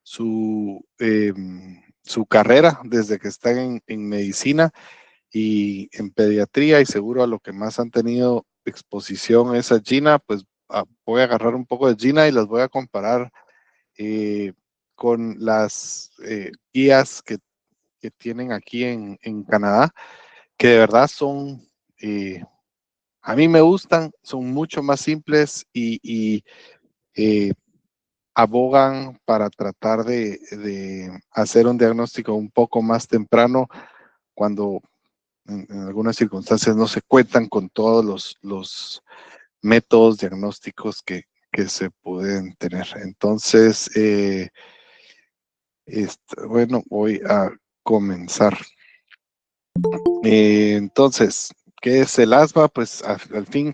su carrera desde que están en medicina y en pediatría, y seguro a lo que más han tenido exposición es a Gina. Pues voy a agarrar un poco de Gina y las voy a comparar con las guías que tienen aquí en Canadá, que de verdad son, a mí me gustan, son mucho más simples y eh, abogan para tratar de hacer un diagnóstico un poco más temprano cuando en algunas circunstancias no se cuentan con todos los métodos diagnósticos que se pueden tener. Entonces, bueno, voy a comenzar. Entonces, ¿qué es el asma? Pues al fin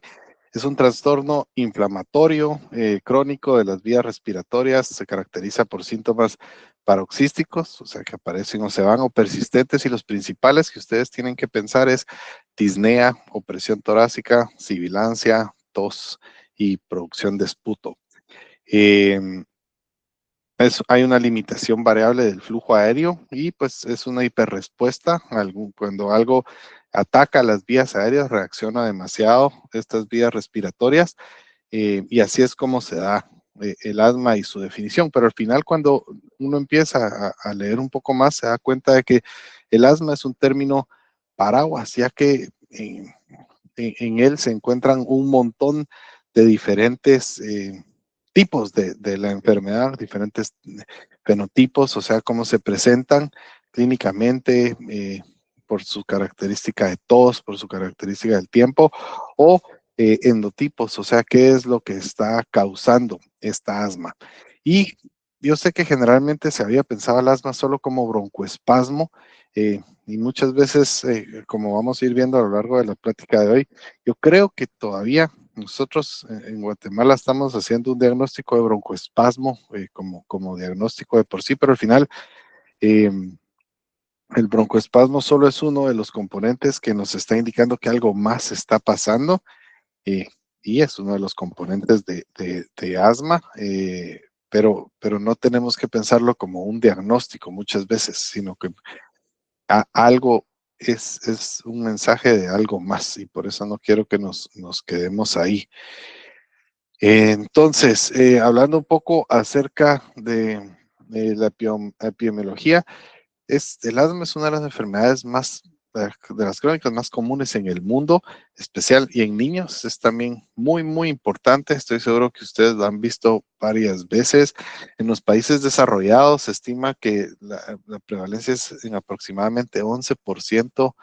es un trastorno inflamatorio crónico de las vías respiratorias. Se caracteriza por síntomas paroxísticos, o sea, que aparecen o se van, o persistentes, y los principales que ustedes tienen que pensar es disnea, opresión torácica, sibilancia, tos y producción de esputo. Hay una limitación variable del flujo aéreo y pues es una hiperrespuesta. Cuando algo ataca las vías aéreas, reacciona demasiado estas vías respiratorias, y así es como se da el asma y su definición. Pero al final, cuando uno empieza a leer un poco más, se da cuenta de que el asma es un término paraguas, ya que en él se encuentran un montón de diferentes tipos de la enfermedad, diferentes fenotipos, o sea, cómo se presentan clínicamente, por su característica de tos, por su característica del tiempo, o endotipos, o sea, qué es lo que está causando esta asma. Y yo sé que generalmente se había pensado el asma solo como broncoespasmo, y muchas veces, como vamos a ir viendo a lo largo de la plática de hoy, yo creo que todavía nosotros en Guatemala estamos haciendo un diagnóstico de broncoespasmo como diagnóstico de por sí, pero al final eh, el broncoespasmo solo es uno de los componentes que nos está indicando que algo más está pasando, eh, y es uno de los componentes de asma, pero no tenemos que pensarlo como un diagnóstico muchas veces, sino que algo es un mensaje de algo más, y por eso no quiero que nos quedemos ahí. Entonces, hablando un poco acerca de la epidemiología, el asma es una de las enfermedades más, de las crónicas más comunes en el mundo, especial y en niños. Es también muy, muy importante. Estoy seguro que ustedes lo han visto varias veces. En los países desarrollados se estima que la prevalencia es en aproximadamente 11%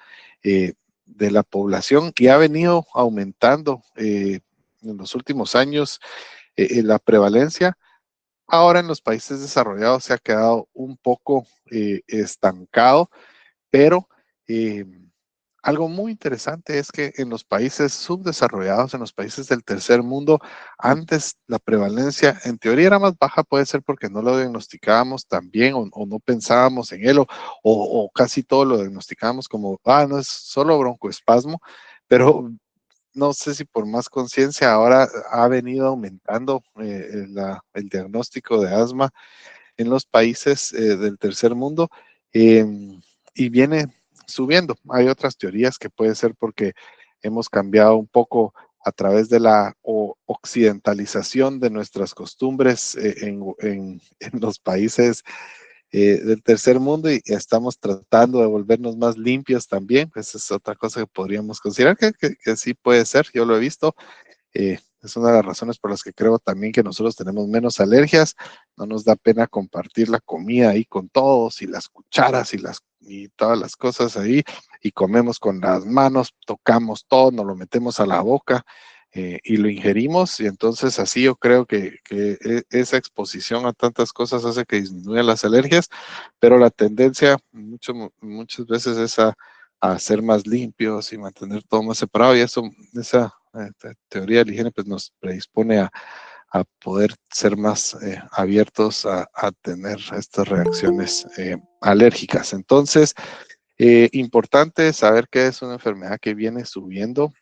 de la población, y ha venido aumentando en los últimos años la prevalencia. Ahora en los países desarrollados se ha quedado un poco estancado, pero eh, algo muy interesante es que en los países subdesarrollados, en los países del tercer mundo, antes la prevalencia en teoría era más baja. Puede ser porque no lo diagnosticábamos tan bien, o no pensábamos en él, o casi todo lo diagnosticábamos como, no es solo broncoespasmo, pero no sé si por más conciencia ahora ha venido aumentando el diagnóstico de asma en los países del tercer mundo, eh, y viene subiendo. Hay otras teorías que puede ser porque hemos cambiado un poco a través de la occidentalización de nuestras costumbres en los países del tercer mundo, y estamos tratando de volvernos más limpios también. Esa es otra cosa que podríamos considerar que sí puede ser. Yo lo he visto. Es una de las razones por las que creo también que nosotros tenemos menos alergias. No nos da pena compartir la comida ahí con todos, y las cucharas y todas las cosas ahí, y comemos con las manos, tocamos todo, nos lo metemos a la boca y lo ingerimos. Y entonces así yo creo que esa exposición a tantas cosas hace que disminuyan las alergias, pero la tendencia muchas veces es a ser más limpios y mantener todo más separado, y esa teoría de la higiene pues nos predispone a poder ser más abiertos a tener estas reacciones alérgicas. Entonces, importante saber que es una enfermedad que viene subiendo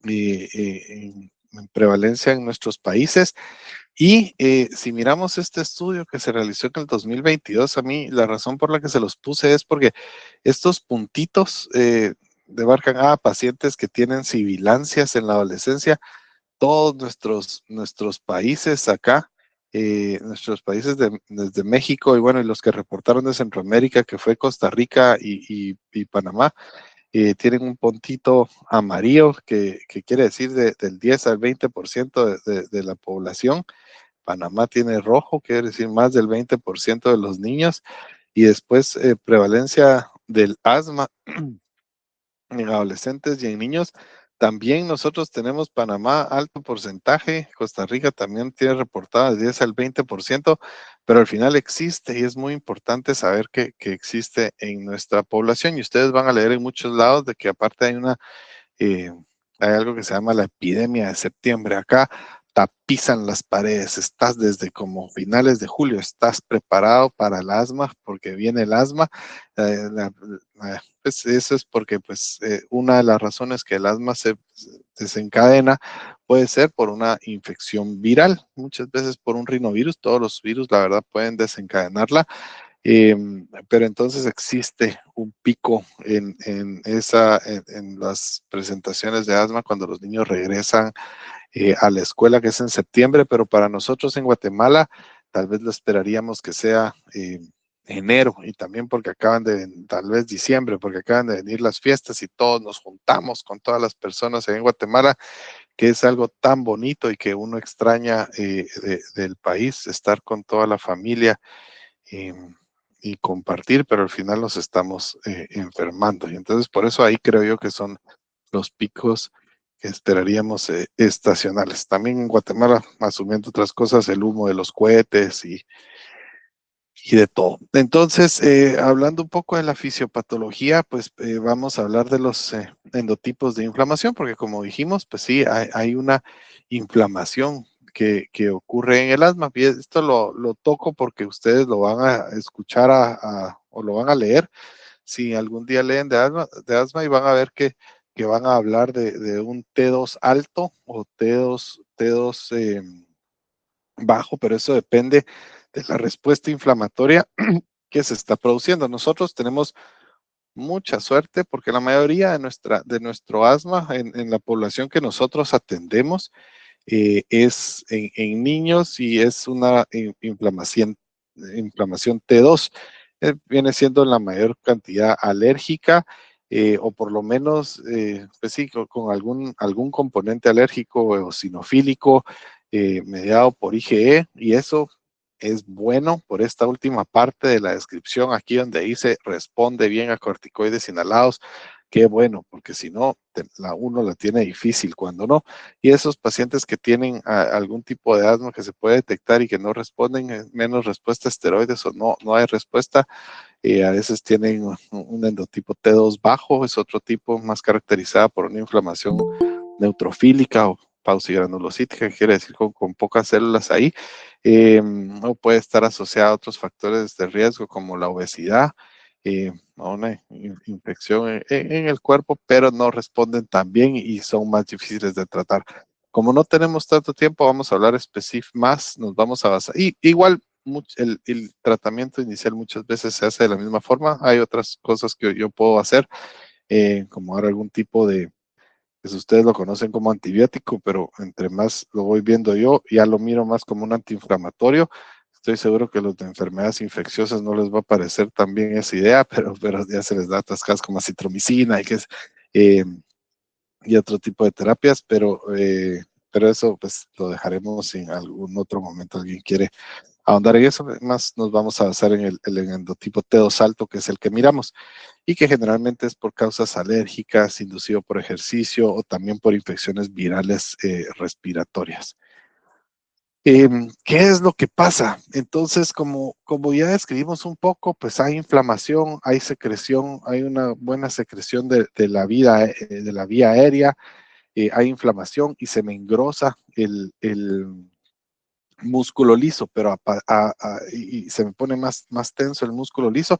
en prevalencia en nuestros países, Y si miramos este estudio que se realizó en el 2022, a mí la razón por la que se los puse es porque estos puntitos debarcan a pacientes que tienen sibilancias en la adolescencia. Todos nuestros países acá, nuestros países desde México y bueno, y los que reportaron de Centroamérica, que fue Costa Rica y Panamá, tienen un puntito amarillo que quiere decir del 10 al 20% de la población. Panamá tiene rojo, quiere decir más del 20% de los niños. Y después prevalencia del asma en adolescentes y en niños. También nosotros tenemos Panamá alto porcentaje, Costa Rica también tiene reportadas 10 al 20%, pero al final existe y es muy importante saber que existe en nuestra población. Y ustedes van a leer en muchos lados de que aparte eh, hay algo que se llama la epidemia de septiembre. Acá tapizan las paredes, estás desde como finales de julio, estás preparado para el asma porque viene el asma. Pues eso es porque pues una de las razones que el asma se desencadena puede ser por una infección viral, muchas veces por un rinovirus. Todos los virus la verdad pueden desencadenarla. Eh, pero entonces existe un pico en las presentaciones de asma cuando los niños regresan a la escuela, que es en septiembre, pero para nosotros en Guatemala tal vez lo esperaríamos que sea enero, y también porque tal vez diciembre, porque acaban de venir las fiestas y todos nos juntamos con todas las personas en Guatemala, que es algo tan bonito y que uno extraña del país, estar con toda la familia y, y compartir, pero al final nos estamos enfermando. Y entonces por eso ahí creo yo que son los picos que esperaríamos estacionales. También en Guatemala, asumiendo otras cosas, el humo de los cohetes y de todo. Entonces, hablando un poco de la fisiopatología, pues vamos a hablar de los endotipos de inflamación, porque como dijimos, pues sí, hay una inflamación que ocurre en el asma. Y esto lo toco porque ustedes lo van a escuchar o lo van a leer. Si algún día leen de asma y van a ver que van a hablar de un T2 alto o T2 bajo, pero eso depende de la respuesta inflamatoria que se está produciendo. Nosotros tenemos mucha suerte porque la mayoría de nuestro asma en la población que nosotros atendemos es en niños y es una inflamación T2. Viene siendo la mayor cantidad alérgica o por lo menos, pues sí, con algún componente alérgico o eosinofílico mediado por IgE, y eso es bueno por esta última parte de la descripción aquí donde dice responde bien a corticoides inhalados. Qué bueno, porque si no, uno la tiene difícil cuando no. Y esos pacientes que tienen algún tipo de asma que se puede detectar y que no responden, menos respuesta a esteroides o no hay respuesta, a veces tienen un endotipo T2 bajo, es otro tipo más caracterizada por una inflamación neutrofílica o pausigranulocítica, que quiere decir con pocas células ahí, o puede estar asociada a otros factores de riesgo como la obesidad, o una infección en el cuerpo, pero no responden tan bien y son más difíciles de tratar. Como no tenemos tanto tiempo, vamos a hablar más, nos vamos a basar. Y igual el tratamiento inicial muchas veces se hace de la misma forma. Hay otras cosas que yo puedo hacer, como dar algún tipo de, pues ustedes lo conocen como antibiótico, pero entre más lo voy viendo yo, ya lo miro más como un antiinflamatorio. Estoy seguro que los de enfermedades infecciosas no les va a parecer tan bien esa idea, pero ya se les da atascadas como citromicina eh, y otro tipo de terapias, pero eso pues lo dejaremos en algún otro momento. ¿Alguien quiere ahondar en eso? Más nos vamos a basar en el endotipo T2 alto, que es el que miramos y que generalmente es por causas alérgicas, inducido por ejercicio o también por infecciones virales respiratorias. ¿Qué es lo que pasa? Entonces, como ya describimos un poco, pues hay inflamación, hay secreción, hay una buena secreción de la vía aérea, hay inflamación y se me engrosa el músculo liso, pero y se me pone más tenso el músculo liso,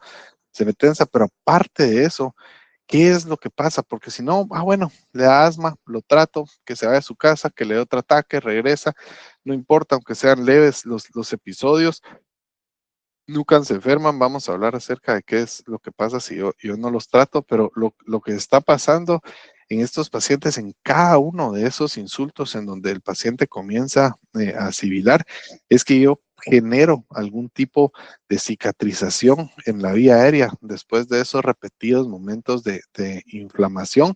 se me tensa, pero aparte de eso, ¿qué es lo que pasa? Porque si no, bueno, le da asma, lo trato, que se vaya a su casa, que le dé otro ataque, regresa. no importa, aunque sean leves los episodios, nunca se enferman. Vamos a hablar acerca de qué es lo que pasa si yo no los trato, pero lo que está pasando en estos pacientes, en cada uno de esos insultos en donde el paciente comienza a sibilar, es que yo genero algún tipo de cicatrización en la vía aérea después de esos repetidos momentos de inflamación,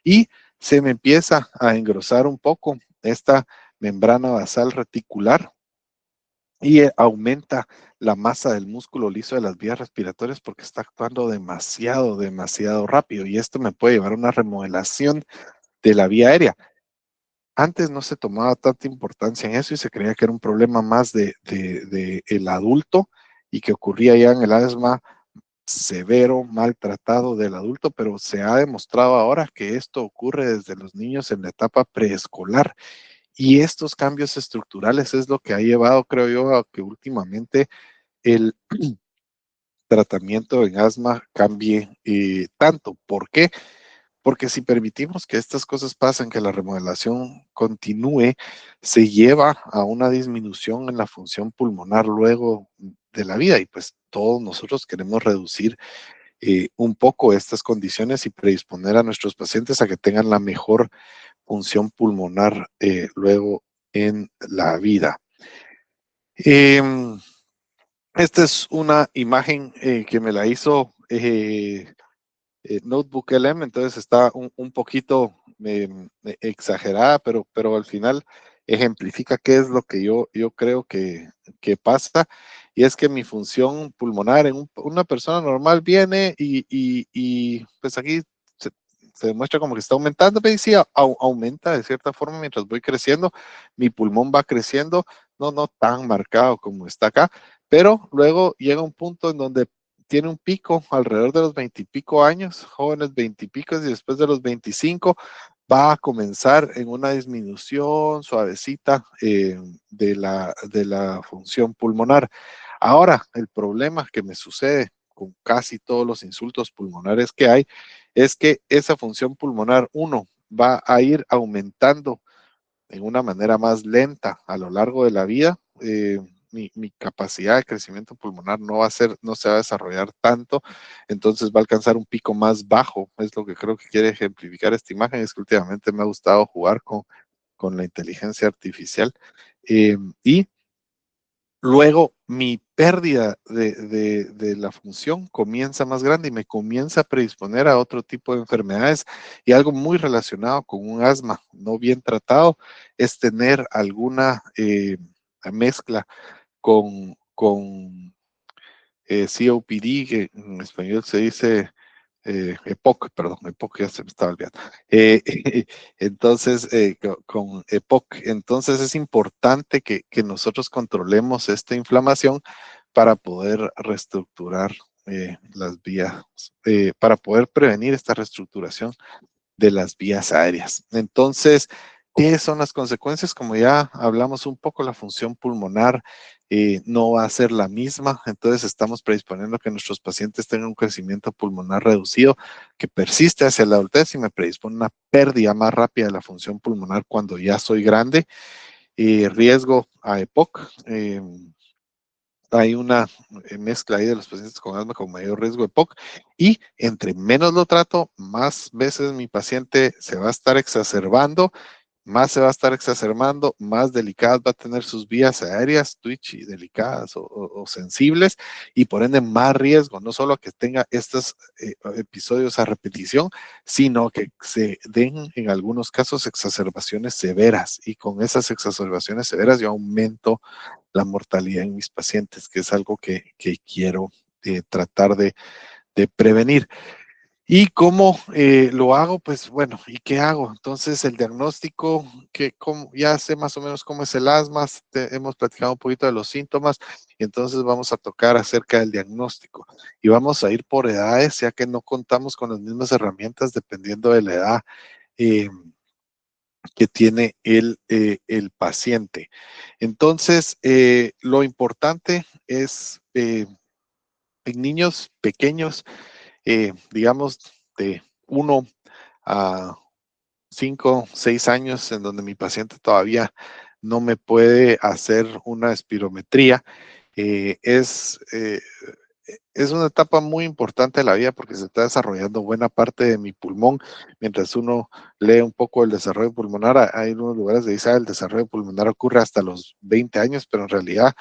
y se me empieza a engrosar un poco esta membrana basal reticular y aumenta la masa del músculo liso de las vías respiratorias porque está actuando demasiado rápido, y esto me puede llevar a una remodelación de la vía aérea. Antes no se tomaba tanta importancia en eso y se creía que era un problema más de el adulto y que ocurría ya en el asma severo, maltratado del adulto, pero se ha demostrado ahora que esto ocurre desde los niños en la etapa preescolar. Y estos cambios estructurales es lo que ha llevado, creo yo, a que últimamente el tratamiento en asma cambie tanto. ¿Por qué? Porque si permitimos que estas cosas pasen, que la remodelación continúe, se lleva a una disminución en la función pulmonar luego de la vida, y pues todos nosotros queremos reducir un poco estas condiciones y predisponer a nuestros pacientes a que tengan la mejor función pulmonar luego en la vida. Esta es una imagen que me la hizo Notebook LM, entonces está un poquito exagerada, pero al final ejemplifica qué es lo que yo creo que pasa, y es que mi función pulmonar en una persona normal viene y pues aquí se, se demuestra como que está aumentando, pero sí aumenta de cierta forma mientras voy creciendo, mi pulmón va creciendo, no tan marcado como está acá, pero luego llega un punto en donde tiene un pico alrededor de los 20 y pico años, jóvenes 20 y pico, y después de los 25 va a comenzar en una disminución suavecita de la función pulmonar. Ahora, el problema que me sucede con casi todos los insultos pulmonares que hay es que esa función pulmonar, uno, va a ir aumentando en una manera más lenta a lo largo de la vida. Mi capacidad de crecimiento pulmonar no se va a desarrollar tanto, entonces va a alcanzar un pico más bajo. Es lo que creo que quiere ejemplificar esta imagen. Es que últimamente me ha gustado jugar con la inteligencia artificial. Y luego mi pérdida de la función comienza más grande y me comienza a predisponer a otro tipo de enfermedades, y algo muy relacionado con un asma no bien tratado es tener alguna mezcla con COPD, que en español se dice EPOC, perdón, EPOC ya se me estaba olvidando. Entonces, con EPOC, entonces es importante que nosotros controlemos esta inflamación para poder reestructurar las vías, para poder prevenir esta reestructuración de las vías aéreas. Entonces, ¿qué son las consecuencias? Como ya hablamos un poco, la función pulmonar no va a ser la misma, entonces estamos predisponiendo a que nuestros pacientes tengan un crecimiento pulmonar reducido que persiste hacia la adultez y me predispone a una pérdida más rápida de la función pulmonar cuando ya soy grande. Riesgo a EPOC. Hay una mezcla ahí de los pacientes con asma con mayor riesgo de POC, y entre menos lo trato, más veces mi paciente se va a estar exacerbando, más delicadas va a tener sus vías aéreas, twitchy, delicadas o sensibles, y por ende más riesgo, no solo que tenga estos episodios a repetición, sino que se den en algunos casos exacerbaciones severas, y con esas exacerbaciones severas yo aumento la mortalidad en mis pacientes, que es algo que quiero tratar de prevenir. ¿Y cómo lo hago? Pues bueno, ¿y qué hago? Entonces el diagnóstico, ya sé más o menos cómo es el asma, hemos platicado un poquito de los síntomas, y entonces vamos a tocar acerca del diagnóstico. Y vamos a ir por edades, ya que no contamos con las mismas herramientas dependiendo de la edad eh, que tiene el paciente. Entonces, lo importante es en niños pequeños, digamos, de 1 a 5, 6 años, en donde mi paciente todavía no me puede hacer una espirometría. Eh, es, eh, es una etapa muy importante de la vida porque se está desarrollando buena parte de mi pulmón. Mientras uno lee un poco el desarrollo pulmonar, hay unos lugares donde dice, el desarrollo pulmonar ocurre hasta los 20 años, pero en realidad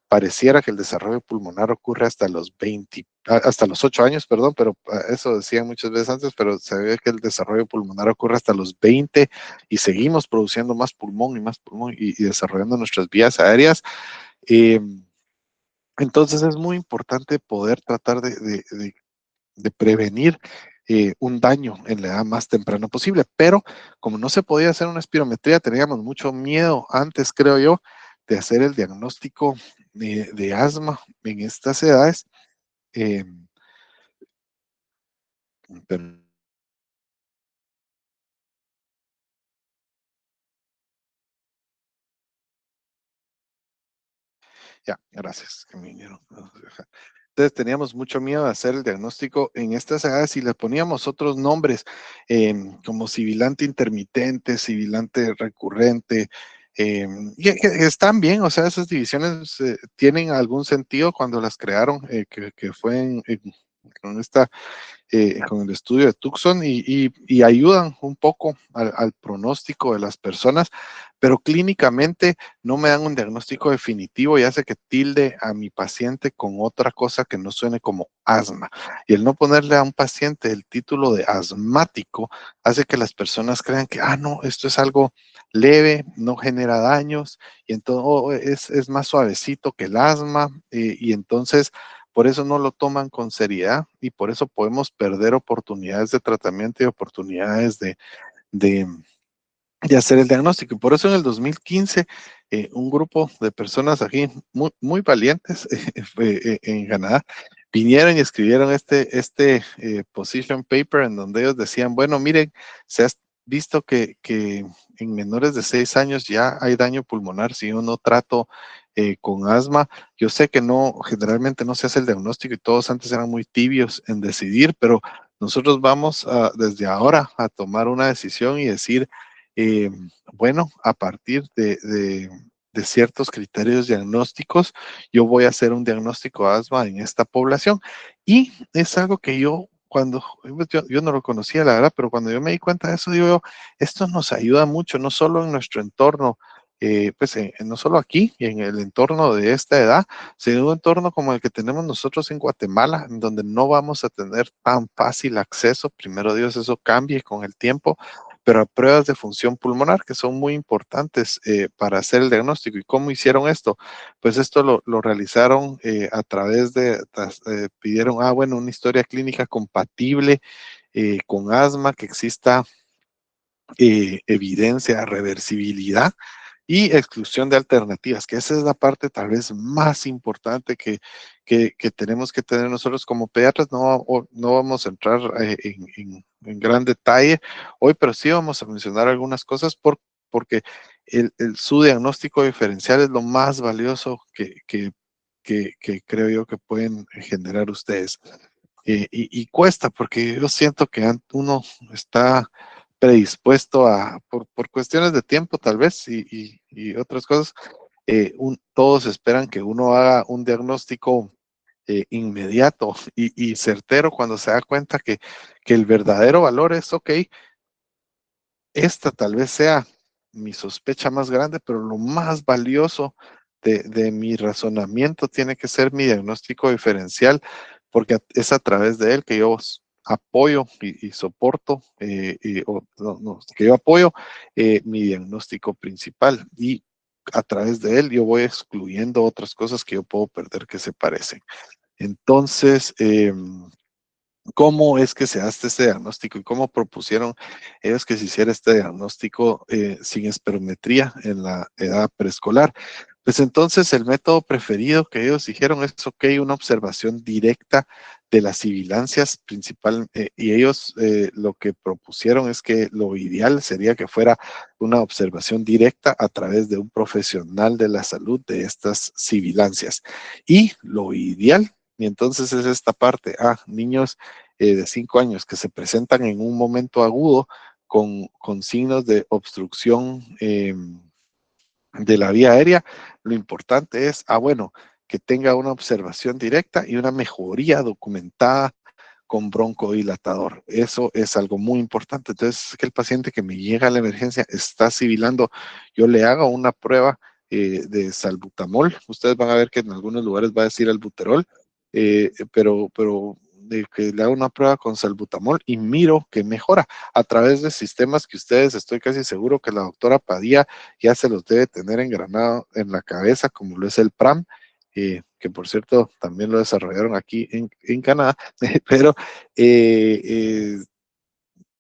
pareciera que el desarrollo pulmonar ocurre hasta los 20, hasta los 8 años, perdón, pero eso decían muchas veces antes, pero se ve que el desarrollo pulmonar ocurre hasta los 20 y seguimos produciendo más pulmón y desarrollando nuestras vías aéreas. Eh, entonces es muy importante poder tratar de prevenir un daño en la edad más temprana posible, pero como no se podía hacer una espirometría, teníamos mucho miedo antes, creo yo, de hacer el diagnóstico de asma en estas edades. eh, pero ya, gracias, que me vinieron. Entonces teníamos mucho miedo de hacer el diagnóstico en estas edades y le poníamos otros nombres, como sibilante intermitente, sibilante recurrente, que están bien, o sea, esas divisiones tienen algún sentido cuando las crearon, que fue con esta con el estudio de Tucson y ayudan un poco al pronóstico de las personas, pero clínicamente no me dan un diagnóstico definitivo y hace que tilde a mi paciente con otra cosa que no suene como asma. Y el no ponerle a un paciente el título de asmático hace que las personas crean que, no, esto es algo leve, no genera daños, y entonces es más suavecito que el asma, y entonces por eso no lo toman con seriedad y por eso podemos perder oportunidades de tratamiento y oportunidades de, de hacer el diagnóstico. Y por eso en el 2015, un grupo de personas aquí muy valientes en Canadá vinieron y escribieron este position paper en donde ellos decían, bueno, miren, se ha visto que en menores de 6 años ya hay daño pulmonar si yo no trato con asma. Yo sé que no, generalmente no se hace el diagnóstico y todos antes eran muy tibios en decidir, pero nosotros vamos desde ahora a tomar una decisión y decir, eh, bueno, a partir de ciertos criterios diagnósticos, yo voy a hacer un diagnóstico de asma en esta población. Y es algo que pues, yo no lo conocía, la verdad, pero cuando yo me di cuenta de eso, digo yo, esto nos ayuda mucho, no solo en nuestro entorno, pues no solo aquí y en el entorno de esta edad, sino un entorno como el que tenemos nosotros en Guatemala, en donde no vamos a tener tan fácil acceso, primero Dios, eso cambie con el tiempo, pero a pruebas de función pulmonar que son muy importantes para hacer el diagnóstico. ¿Y cómo hicieron esto? Pues esto lo realizaron a través pidieron, bueno, una historia clínica compatible con asma, que exista evidencia, reversibilidad y exclusión de alternativas, que esa es la parte tal vez más importante que tenemos que tener nosotros como pediatras. No vamos a entrar en gran detalle hoy, pero sí vamos a mencionar algunas cosas porque su diagnóstico diferencial es lo más valioso que creo yo que pueden generar ustedes. Y cuesta, porque yo siento que uno está predispuesto por cuestiones de tiempo tal vez y otras cosas, todos esperan que uno haga un diagnóstico inmediato y certero cuando se da cuenta que el verdadero valor es, ok, esta tal vez sea mi sospecha más grande, pero lo más valioso de mi razonamiento tiene que ser mi diagnóstico diferencial, porque es a través de él que yo apoyo y soporto, que yo apoyo mi diagnóstico principal y a través de él yo voy excluyendo otras cosas que yo puedo perder que se parecen. Entonces, ¿cómo es que se hace este diagnóstico y cómo propusieron ellos que se hiciera este diagnóstico sin esperometría en la edad preescolar? Pues entonces el método preferido que ellos dijeron es, ok, una observación directa de las sibilancias principal, y ellos lo que propusieron es que lo ideal sería que fuera una observación directa a través de un profesional de la salud de estas sibilancias. Y lo ideal, y entonces es esta parte, niños de 5 años que se presentan en un momento agudo con signos de obstrucción de la vía aérea, lo importante es, bueno, que tenga una observación directa y una mejoría documentada con broncodilatador. Eso es algo muy importante. Entonces, que el paciente que me llega a la emergencia está sibilando, yo le hago una prueba de salbutamol. Ustedes van a ver que en algunos lugares va a decir albuterol, pero de que le hago una prueba con salbutamol y miro que mejora a través de sistemas que ustedes, estoy casi seguro que la doctora Padilla ya se los debe tener engranado en la cabeza, como lo es el PRAM, que por cierto también lo desarrollaron aquí en Canadá, pero eh, eh,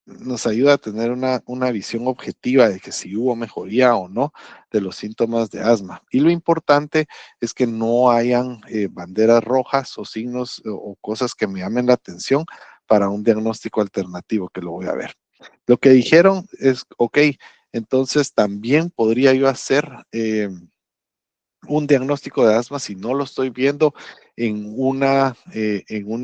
nos ayuda a tener una visión objetiva de que si hubo mejoría o no de los síntomas de asma. Y lo importante es que no hayan banderas rojas o signos o cosas que me llamen la atención para un diagnóstico alternativo que lo voy a ver. Lo que dijeron es, ok, entonces también podría yo hacer un diagnóstico de asma si no lo estoy viendo en una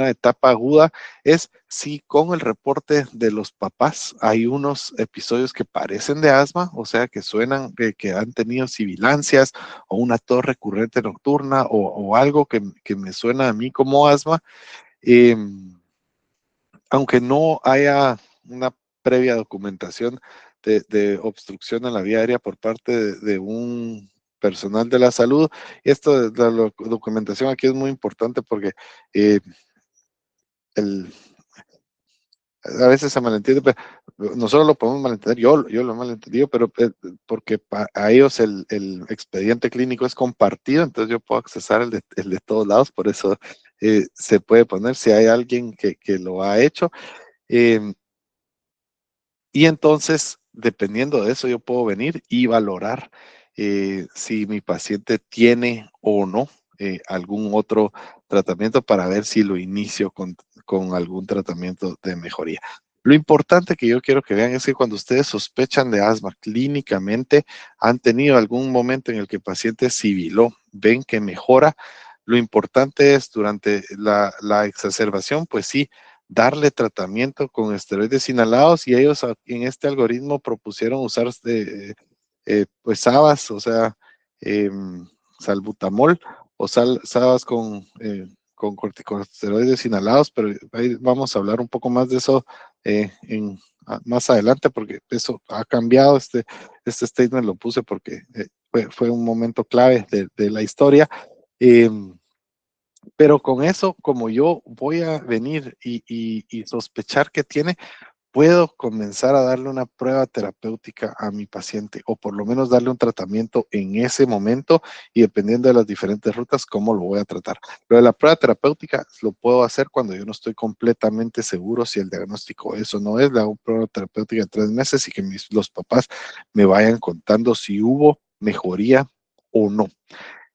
etapa aguda, es si con el reporte de los papás hay unos episodios que parecen de asma, o sea, que suenan, que han tenido sibilancias o una tos recurrente nocturna o algo que me suena a mí como asma. Eh, Aunque no haya una previa documentación de obstrucción en la vía aérea por parte de un personal de la salud, esto de la documentación aquí es muy importante porque eh, el, a veces se malentiende, pero nosotros lo podemos malentender, yo lo he malentendido, pero porque a ellos el expediente clínico es compartido, entonces yo puedo accesar el de todos lados, por eso se puede poner si hay alguien que lo ha hecho. Eh, Y entonces, dependiendo de eso, yo puedo venir y valorar si mi paciente tiene o no algún otro tratamiento para ver si lo inicio con algún tratamiento de mejoría. Lo importante que yo quiero que vean es que cuando ustedes sospechan de asma clínicamente, han tenido algún momento en el que el paciente sibiló, ven que mejora. Lo importante es durante la exacerbación, pues sí, darle tratamiento con esteroides inhalados y ellos en este algoritmo propusieron usar pues SABAS, o sea, salbutamol o SABAS con corticosteroides inhalados, pero ahí vamos a hablar un poco más de eso más adelante porque eso ha cambiado, este statement lo puse porque fue un momento clave de la historia. Pero con eso, como yo voy a venir y sospechar que tiene, puedo comenzar a darle una prueba terapéutica a mi paciente o por lo menos darle un tratamiento en ese momento y dependiendo de las diferentes rutas, cómo lo voy a tratar. Lo de la prueba terapéutica lo puedo hacer cuando yo no estoy completamente seguro si el diagnóstico es o no es. Le hago prueba terapéutica en 3 meses y que los papás me vayan contando si hubo mejoría o no.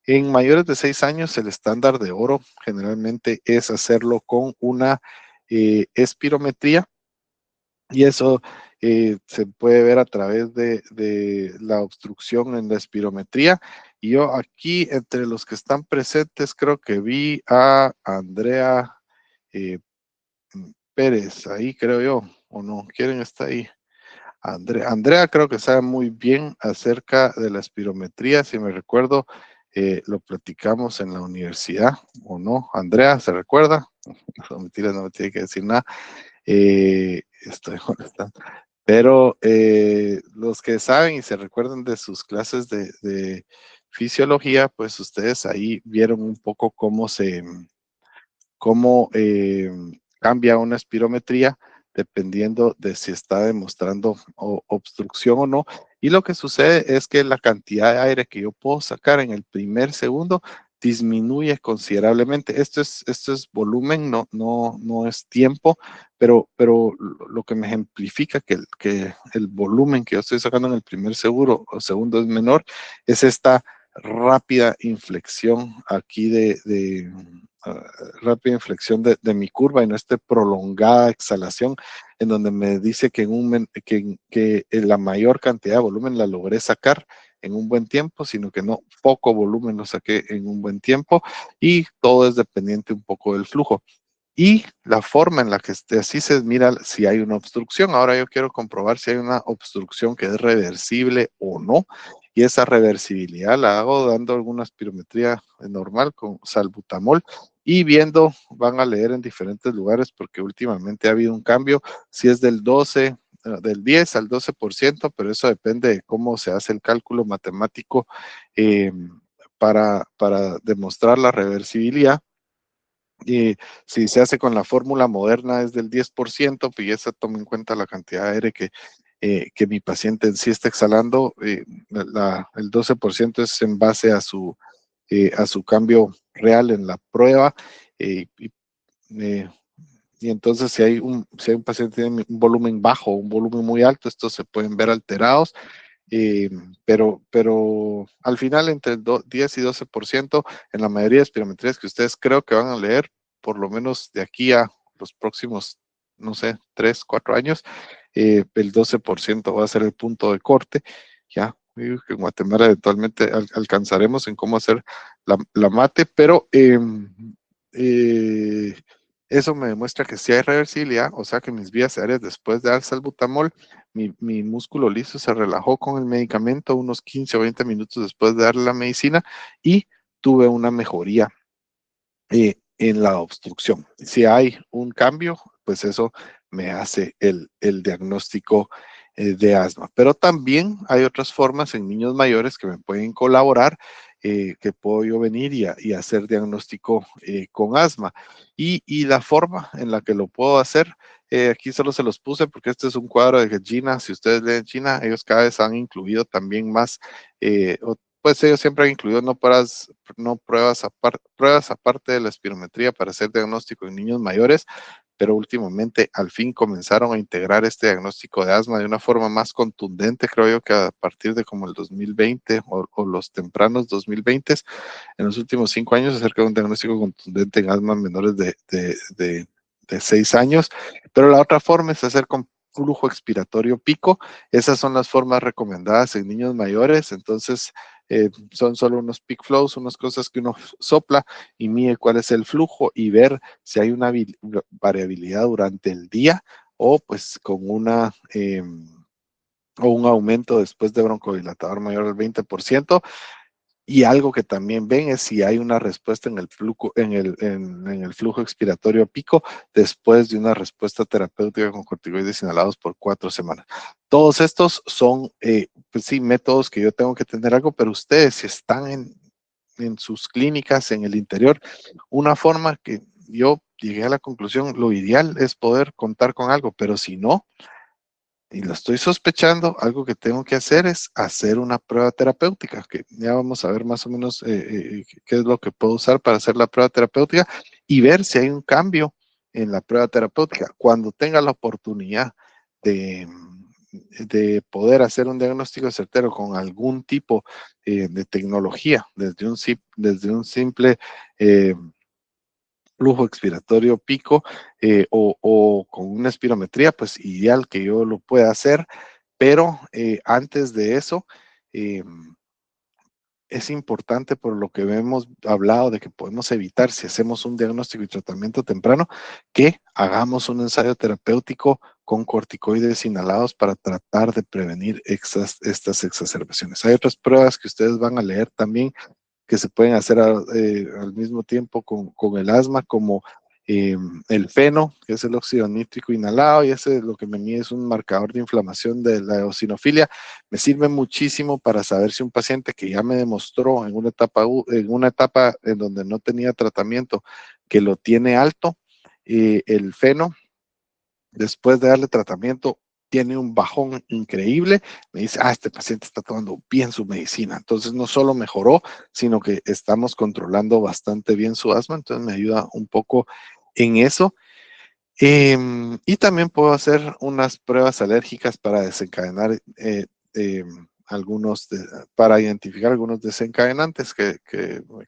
En mayores de 6 años, el estándar de oro generalmente es hacerlo con una espirometría y eso se puede ver a través de la obstrucción en la espirometría. Y yo aquí, entre los que están presentes, creo que vi a Andrea eh, Pérez, ahí creo yo, o no, ¿quieren estar ahí? Andrea creo que sabe muy bien acerca de la espirometría, si me recuerdo, lo platicamos en la universidad, ¿o no? Andrea, ¿se recuerda? No, mentira, no me tiene que decir nada. Estoy molestando. Pero los que saben y se recuerdan de sus clases de fisiología, pues ustedes ahí vieron un poco cómo cambia una espirometría dependiendo de si está demostrando obstrucción o no. Y lo que sucede es que la cantidad de aire que yo puedo sacar en el primer segundo disminuye considerablemente. Esto es volumen, no es tiempo, pero lo que me ejemplifica que el volumen que yo estoy sacando en el primer segundo es menor, es esta rápida inflexión aquí rápida inflexión de mi curva y no esta prolongada exhalación en donde me dice que la mayor cantidad de volumen la logré sacar en un buen tiempo, sino que no, poco volumen lo saqué en un buen tiempo y todo es dependiente un poco del flujo. Y la forma en la que así se mira si hay una obstrucción. Ahora yo quiero comprobar si hay una obstrucción que es reversible o no. y esa reversibilidad la hago dando alguna espirometría normal con salbutamol y viendo, van a leer en diferentes lugares porque últimamente ha habido un cambio, si es del 10 al 12%, pero eso depende de cómo se hace el cálculo matemático eh, para demostrar la reversibilidad. Y si se hace con la fórmula moderna es del 10%, pues ya se toma en cuenta la cantidad de aire que mi paciente en sí está exhalando. El 12% es en base a su cambio real en la prueba. eh, y, eh, y entonces si hay un paciente que tiene un volumen bajo o un volumen muy alto, estos se pueden ver alterados. Pero al final entre el 10 y 12% en la mayoría de espirometrías que ustedes creo que van a leer, por lo menos de aquí a los próximos, no sé, 3, 4 años, el 12% va a ser el punto de corte. Ya, digo que en Guatemala eventualmente alcanzaremos en cómo hacer la mate, pero eh, eso me demuestra que sí hay reversibilidad, o sea que mis vías aéreas después de dar salbutamol mi músculo liso se relajó con el medicamento unos 15 o 20 minutos después de darle la medicina y tuve una mejoría en la obstrucción. Si hay un cambio, pues eso me hace el diagnóstico de asma. Pero también hay otras formas en niños mayores que me pueden colaborar, que puedo yo venir y hacer diagnóstico con asma. Y la forma en la que lo puedo hacer, aquí solo se los puse porque este es un cuadro de China. Si ustedes leen China, ellos cada vez han incluido también más pues ellos siempre han incluido no pruebas aparte de la espirometría para hacer diagnóstico en niños mayores, pero últimamente al fin comenzaron a integrar este diagnóstico de asma de una forma más contundente, creo yo que a partir de como el 2020 o los tempranos 2020, en los últimos 5 años acerca de un diagnóstico contundente en asma menores de 6 años, pero la otra forma es hacer con flujo expiratorio pico. Esas son las formas recomendadas en niños mayores, entonces son solo unos peak flows, unas cosas que uno sopla y mide cuál es el flujo y ver si hay una variabilidad durante el día o pues con o un aumento después de broncodilatador mayor al 20%. Y algo que también ven es si hay una respuesta en el flujo expiratorio pico después de una respuesta terapéutica con corticoides inhalados por 4 semanas. Todos estos son, pues sí, métodos que yo tengo que tener algo, pero ustedes si están en sus clínicas, en el interior, una forma que yo llegué a la conclusión, lo ideal es poder contar con algo, pero si no, y lo estoy sospechando, algo que tengo que hacer es hacer una prueba terapéutica, que ya vamos a ver más o menos qué es lo que puedo usar para hacer la prueba terapéutica y ver si hay un cambio en la prueba terapéutica. Cuando tenga la oportunidad de, de poder hacer un diagnóstico certero con algún tipo de tecnología, desde un simple flujo expiratorio pico o con una espirometría, pues ideal que yo lo pueda hacer, pero antes de eso, eh, es importante por lo que hemos hablado de que podemos evitar si hacemos un diagnóstico y tratamiento temprano, que hagamos un ensayo terapéutico con corticoides inhalados para tratar de prevenir estas exacerbaciones. Hay otras pruebas que ustedes van a leer también que se pueden hacer al mismo tiempo con el asma, como el feno, que es el óxido nítrico inhalado, y ese lo que me mide es un marcador de inflamación de la eosinofilia. Me sirve muchísimo para saber si un paciente que ya me demostró en una etapa en donde no tenía tratamiento, que lo tiene alto, el feno después de darle tratamiento, tiene un bajón increíble, me dice, este paciente está tomando bien su medicina. Entonces, no solo mejoró, sino que estamos controlando bastante bien su asma, entonces me ayuda un poco en eso. Y también puedo hacer unas pruebas alérgicas para desencadenar para identificar algunos desencadenantes que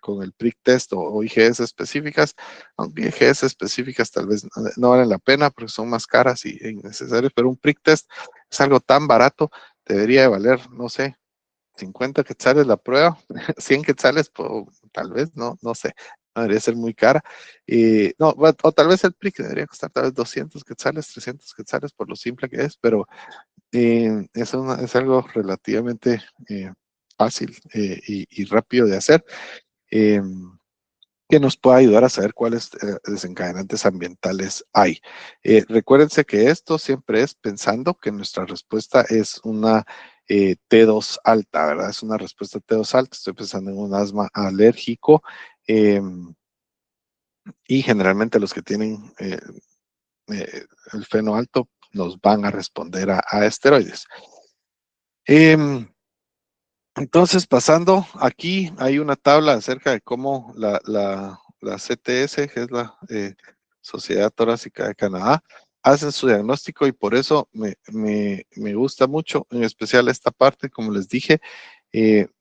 con el prick test o IgS específicas, aunque IgS específicas tal vez no valen la pena porque son más caras y innecesarias, pero un prick test es algo tan barato, debería de valer, no sé, 50 quetzales la prueba, 100 quetzales, tal vez, no sé, no debería ser muy cara. No, o tal vez el PRIC debería costar tal vez 200 quetzales, 300 quetzales por lo simple que es, pero es algo relativamente fácil y rápido de hacer. Que nos pueda ayudar a saber cuáles desencadenantes ambientales hay. Recuérdense que esto siempre es pensando que nuestra respuesta es una T2 alta, ¿verdad? Es una respuesta T2 alta. Estoy pensando en un asma alérgico eh, y generalmente los que tienen el feno alto nos van a responder a esteroides. Entonces, pasando aquí, hay una tabla acerca de cómo la CTS, que es la Sociedad Torácica de Canadá, hace su diagnóstico y por eso me gusta mucho, en especial esta parte, como les dije,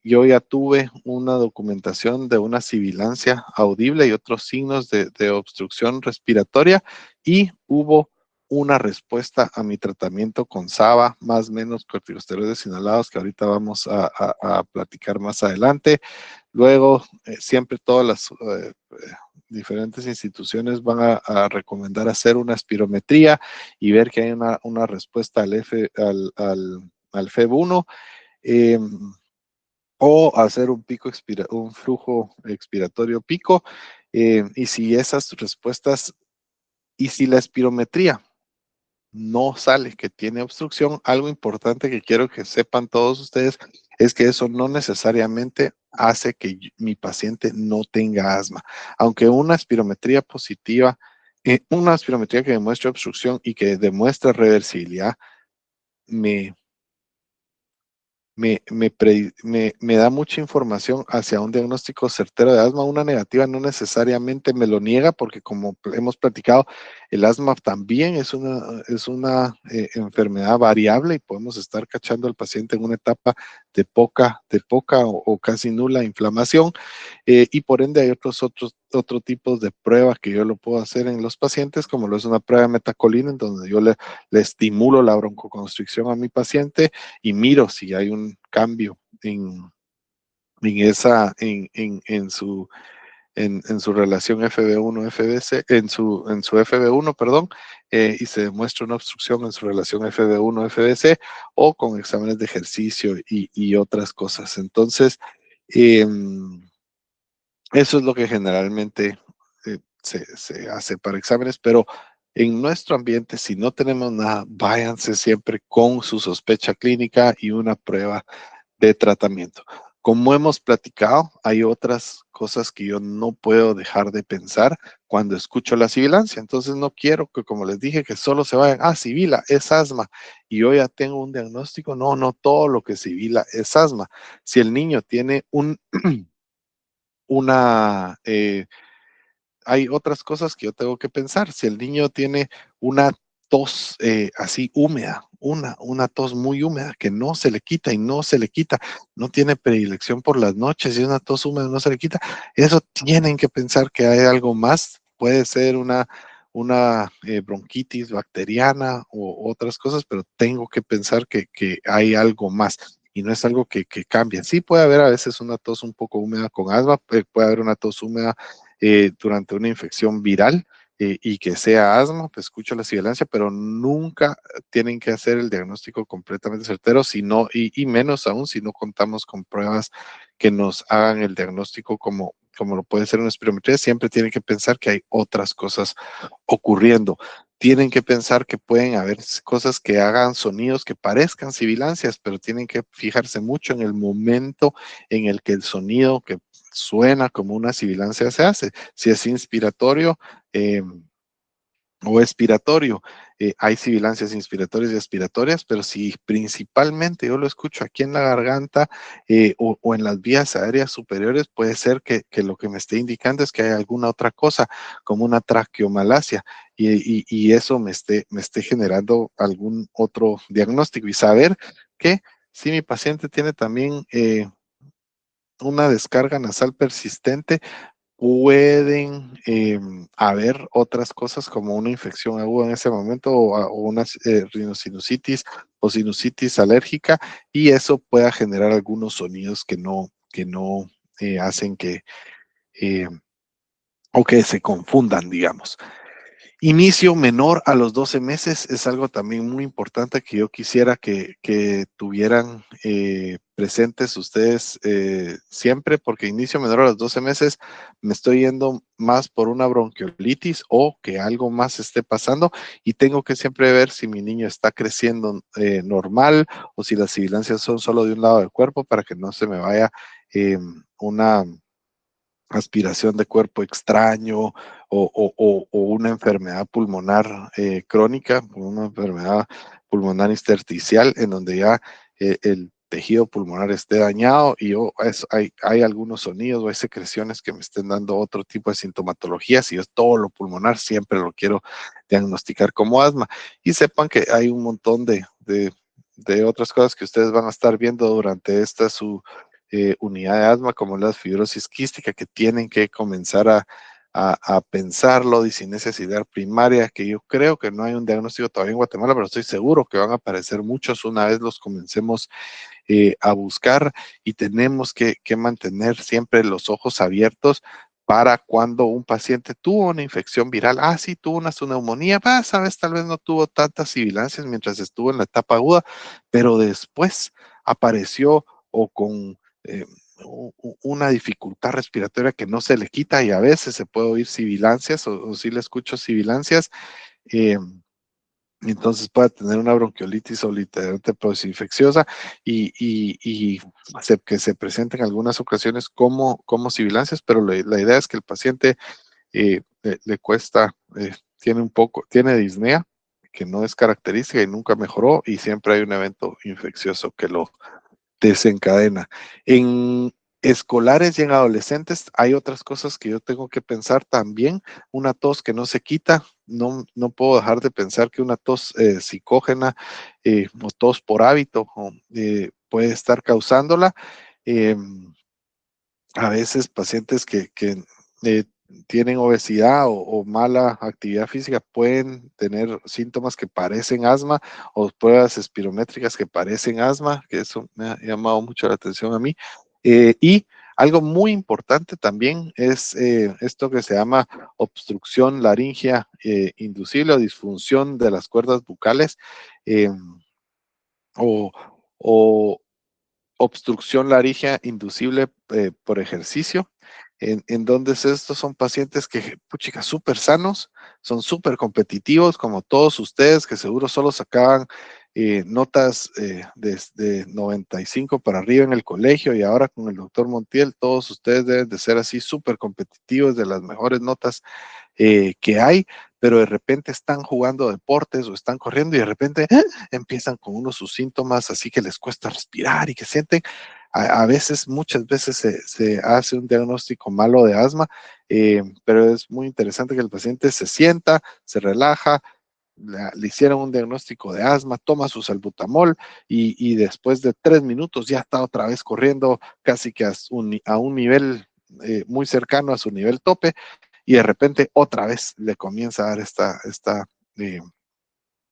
yo ya tuve una documentación de una sibilancia audible y otros signos de obstrucción respiratoria y hubo una respuesta a mi tratamiento con SABA, más o menos corticosteroides inhalados, que ahorita vamos a platicar más adelante. Luego, siempre todas las diferentes instituciones van a recomendar hacer una espirometría y ver que hay una respuesta al FEB1 eh, o hacer un flujo expiratorio pico. Y si esas respuestas, y si la espirometría no sale que tiene obstrucción, algo importante que quiero que sepan todos ustedes es que eso no necesariamente hace que mi paciente no tenga asma. Aunque una espirometría positiva, una espirometría que demuestre obstrucción y que demuestre reversibilidad, me me da mucha información hacia un diagnóstico certero de asma. Una negativa no necesariamente me lo niega porque como hemos platicado, el asma también es una enfermedad variable y podemos estar cachando al paciente en una etapa de poca o casi nula inflamación y por ende hay otros tipos de pruebas que yo lo puedo hacer en los pacientes, como lo es una prueba de metacolina, en donde yo le estimulo la broncoconstricción a mi paciente y miro si hay un cambio en su relación FB1-FBC, en su FB1, perdón, y se demuestra una obstrucción en su relación FB1-FBC o con exámenes de ejercicio y otras cosas. Entonces, eso es lo que generalmente se hace para exámenes, pero en nuestro ambiente, si no tenemos nada, váyanse siempre con su sospecha clínica y una prueba de tratamiento. Como hemos platicado, hay otras cosas que yo no puedo dejar de pensar cuando escucho la sibilancia. Entonces no quiero que, como les dije, que solo se vayan, sibila, es asma, y yo ya tengo un diagnóstico. No, no todo lo que sibila es asma. Si el niño tiene una hay otras cosas que yo tengo que pensar. Si el niño tiene una tos así húmeda, una tos muy húmeda que no se le quita y no se le quita, no tiene predilección por las noches y una tos húmeda no se le quita, eso tienen que pensar que hay algo más. Puede ser una bronquitis bacteriana o otras cosas, pero tengo que pensar que hay algo más. Y no es algo que cambie. Sí puede haber a veces una tos un poco húmeda con asma, puede haber una tos húmeda durante una infección viral y que sea asma, pues escucho la sibilancia, pero nunca tienen que hacer el diagnóstico completamente certero, sino, y menos aún si no contamos con pruebas que nos hagan el diagnóstico como lo puede ser una espirometría. Siempre tienen que pensar que hay otras cosas ocurriendo. Tienen que pensar que pueden haber cosas que hagan sonidos que parezcan sibilancias, pero tienen que fijarse mucho en el momento en el que el sonido que suena como una sibilancia se hace. Si es inspiratorio o expiratorio, hay sibilancias inspiratorias y expiratorias, pero si principalmente yo lo escucho aquí en la garganta o en las vías aéreas superiores, puede ser que lo que me esté indicando es que hay alguna otra cosa, como una traqueomalacia, y eso me esté generando algún otro diagnóstico. Y saber que si mi paciente tiene también una descarga nasal persistente, pueden haber otras cosas como una infección aguda en ese momento o una rinosinusitis o sinusitis alérgica y eso pueda generar algunos sonidos que no hacen que o que se confundan, digamos. Inicio menor a los 12 meses es algo también muy importante que yo quisiera que tuvieran presentes ustedes siempre, porque inicio menor a los 12 meses me estoy yendo más por una bronquiolitis o que algo más esté pasando y tengo que siempre ver si mi niño está creciendo normal o si las sibilancias son solo de un lado del cuerpo para que no se me vaya una aspiración de cuerpo extraño o una enfermedad pulmonar crónica, una enfermedad pulmonar intersticial en donde ya el tejido pulmonar esté dañado y hay algunos sonidos o hay secreciones que me estén dando otro tipo de sintomatología. Si es todo lo pulmonar, siempre lo quiero diagnosticar como asma. Y sepan que hay un montón de otras cosas que ustedes van a estar viendo durante esta su unidad de asma como la fibrosis quística que tienen que comenzar a pensarlo, discinesia ciliar primaria, que yo creo que no hay un diagnóstico todavía en Guatemala, pero estoy seguro que van a aparecer muchos una vez los comencemos a buscar y tenemos que mantener siempre los ojos abiertos para cuando un paciente tuvo una infección viral, sí, tuvo una su neumonía, sabes, tal vez no tuvo tantas sibilancias mientras estuvo en la etapa aguda, pero después apareció o con una dificultad respiratoria que no se le quita y a veces se puede oír sibilancias o si le escucho sibilancias. eh, entonces puede tener una bronquiolitis obliterante infecciosa y que se presente en algunas ocasiones como sibilancias, pero la idea es que el paciente le cuesta, tiene disnea, que no es característica y nunca mejoró, y siempre hay un evento infeccioso que lo desencadena. En escolares y en adolescentes hay otras cosas que yo tengo que pensar también. Una tos que no se quita, no puedo dejar de pensar que una tos psicógena o tos por hábito puede estar causándola. Eh, a veces pacientes que eh, tienen obesidad o mala actividad física pueden tener síntomas que parecen asma o pruebas espirométricas que parecen asma, que eso me ha llamado mucho la atención a mí. Y algo muy importante también es esto que se llama obstrucción laringea inducible o disfunción de las cuerdas bucales eh, o, o obstrucción laríngea inducible por ejercicio, en donde estos son pacientes que, puchica, súper sanos, son súper competitivos, como todos ustedes, que seguro solo sacaban notas de 95 para arriba en el colegio y ahora con el doctor Montiel, todos ustedes deben de ser así súper competitivos, de las mejores notas que hay, pero de repente están jugando deportes o están corriendo y de repente empiezan con unos sus síntomas, así que les cuesta respirar y que sienten, a veces, muchas veces se hace un diagnóstico malo de asma, pero es muy interesante que el paciente se sienta, se relaja, le hicieron un diagnóstico de asma, toma su salbutamol y después de 3 minutos ya está otra vez corriendo casi que a un nivel muy cercano a su nivel tope y de repente otra vez le comienza a dar esta eh,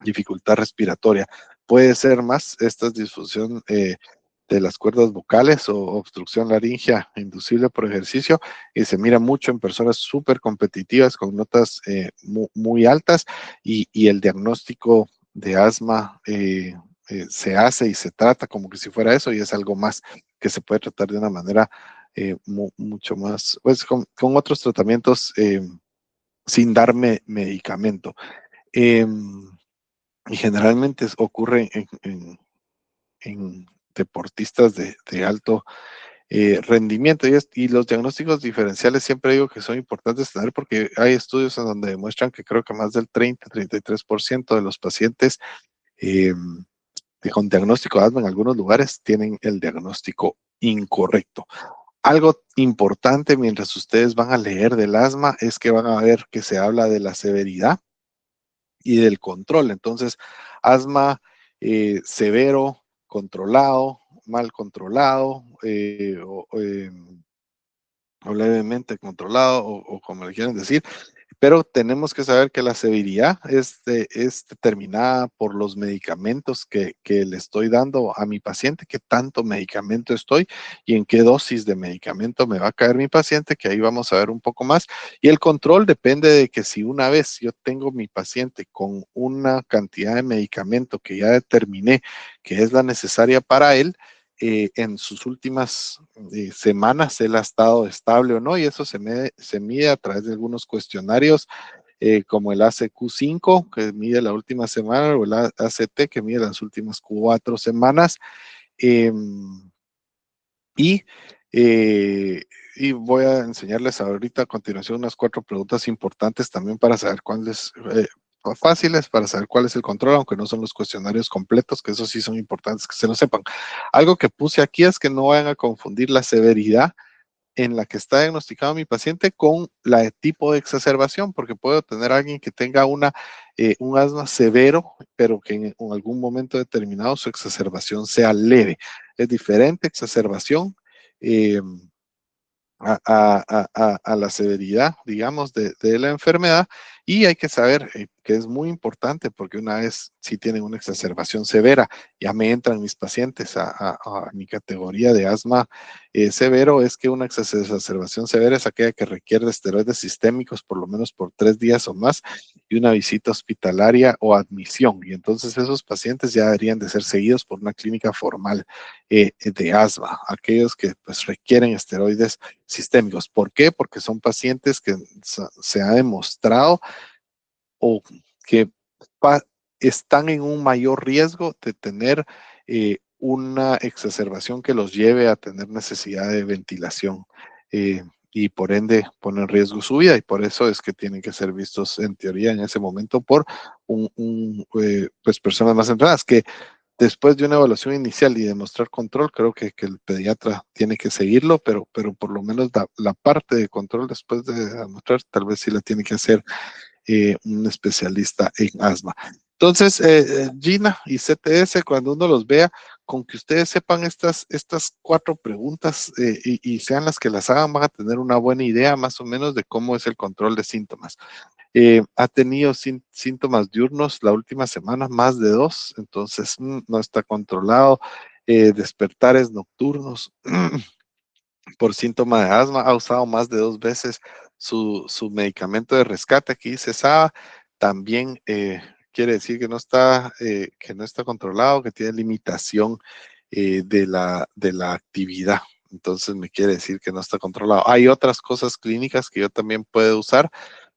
dificultad respiratoria. Puede ser más esta disfunción de las cuerdas vocales o obstrucción laringea inducible por ejercicio y se mira mucho en personas súper competitivas con notas muy altas y el diagnóstico de asma se hace y se trata como que si fuera eso y es algo más que se puede tratar de una manera mucho más, pues con otros tratamientos sin darme medicamento. Y generalmente ocurre en deportistas de alto rendimiento y los diagnósticos diferenciales siempre digo que son importantes tener porque hay estudios en donde demuestran que creo que más del 30-33% de los pacientes eh, con diagnóstico de asma en algunos lugares tienen el diagnóstico incorrecto. Algo importante mientras ustedes van a leer del asma es que van a ver que se habla de la severidad y del control. Entonces, asma severo, controlado, mal controlado o levemente controlado o como le quieran decir, Pero tenemos que saber que la severidad es determinada por los medicamentos que le estoy dando a mi paciente, qué tanto medicamento estoy y en qué dosis de medicamento me va a caer mi paciente, que ahí vamos a ver un poco más. Y el control depende de que si una vez yo tengo mi paciente con una cantidad de medicamento que ya determiné que es la necesaria para él, en sus últimas semanas él ha estado estable o no, y eso se mide a través de algunos cuestionarios como el ACQ5, que mide la última semana, o el ACT, que mide las últimas 4 semanas. Eh, y, eh, y voy a enseñarles ahorita a continuación unas 4 preguntas importantes también para saber cuáles, fáciles para saber cuál es el control, aunque no son los cuestionarios completos, que eso sí son importantes que se lo sepan. Algo que puse aquí es que no vayan a confundir la severidad en la que está diagnosticado mi paciente con la tipo de exacerbación, porque puedo tener a alguien que tenga un asma severo, pero que en algún momento determinado su exacerbación sea leve. Es diferente exacerbación. eh, a la severidad, digamos, de la enfermedad. Y hay que saber que es muy importante porque una vez si tienen una exacerbación severa, ya me entran mis pacientes a mi categoría de asma severo, es que una exacerbación severa es aquella que requiere de esteroides sistémicos por lo menos por 3 días o más y una visita hospitalaria o admisión. Y entonces esos pacientes ya deberían de ser seguidos por una clínica formal de asma, aquellos que pues requieren esteroides sistémicos. ¿Por qué? Porque son pacientes que se ha demostrado o que están en un mayor riesgo de tener una exacerbación que los lleve a tener necesidad de ventilación. Y por ende pone en riesgo su vida y por eso es que tienen que ser vistos en teoría en ese momento por pues personas más entrenadas que después de una evaluación inicial y demostrar control, creo que el pediatra tiene que seguirlo, pero por lo menos la parte de control después de demostrar, tal vez sí la tiene que hacer un especialista en asma. Entonces, Gina y CTS, cuando uno los vea, con que ustedes sepan estas 4 preguntas y sean las que las hagan, van a tener una buena idea más o menos de cómo es el control de síntomas. Ha tenido síntomas diurnos la última semana, más de 2, entonces no está controlado. Despertares nocturnos por síntoma de asma, ha usado más de 2 veces su medicamento de rescate, aquí dice SABA, también quiere decir que no está controlado, que tiene limitación de la actividad. Entonces me quiere decir que no está controlado. Hay otras cosas clínicas que yo también puedo usar.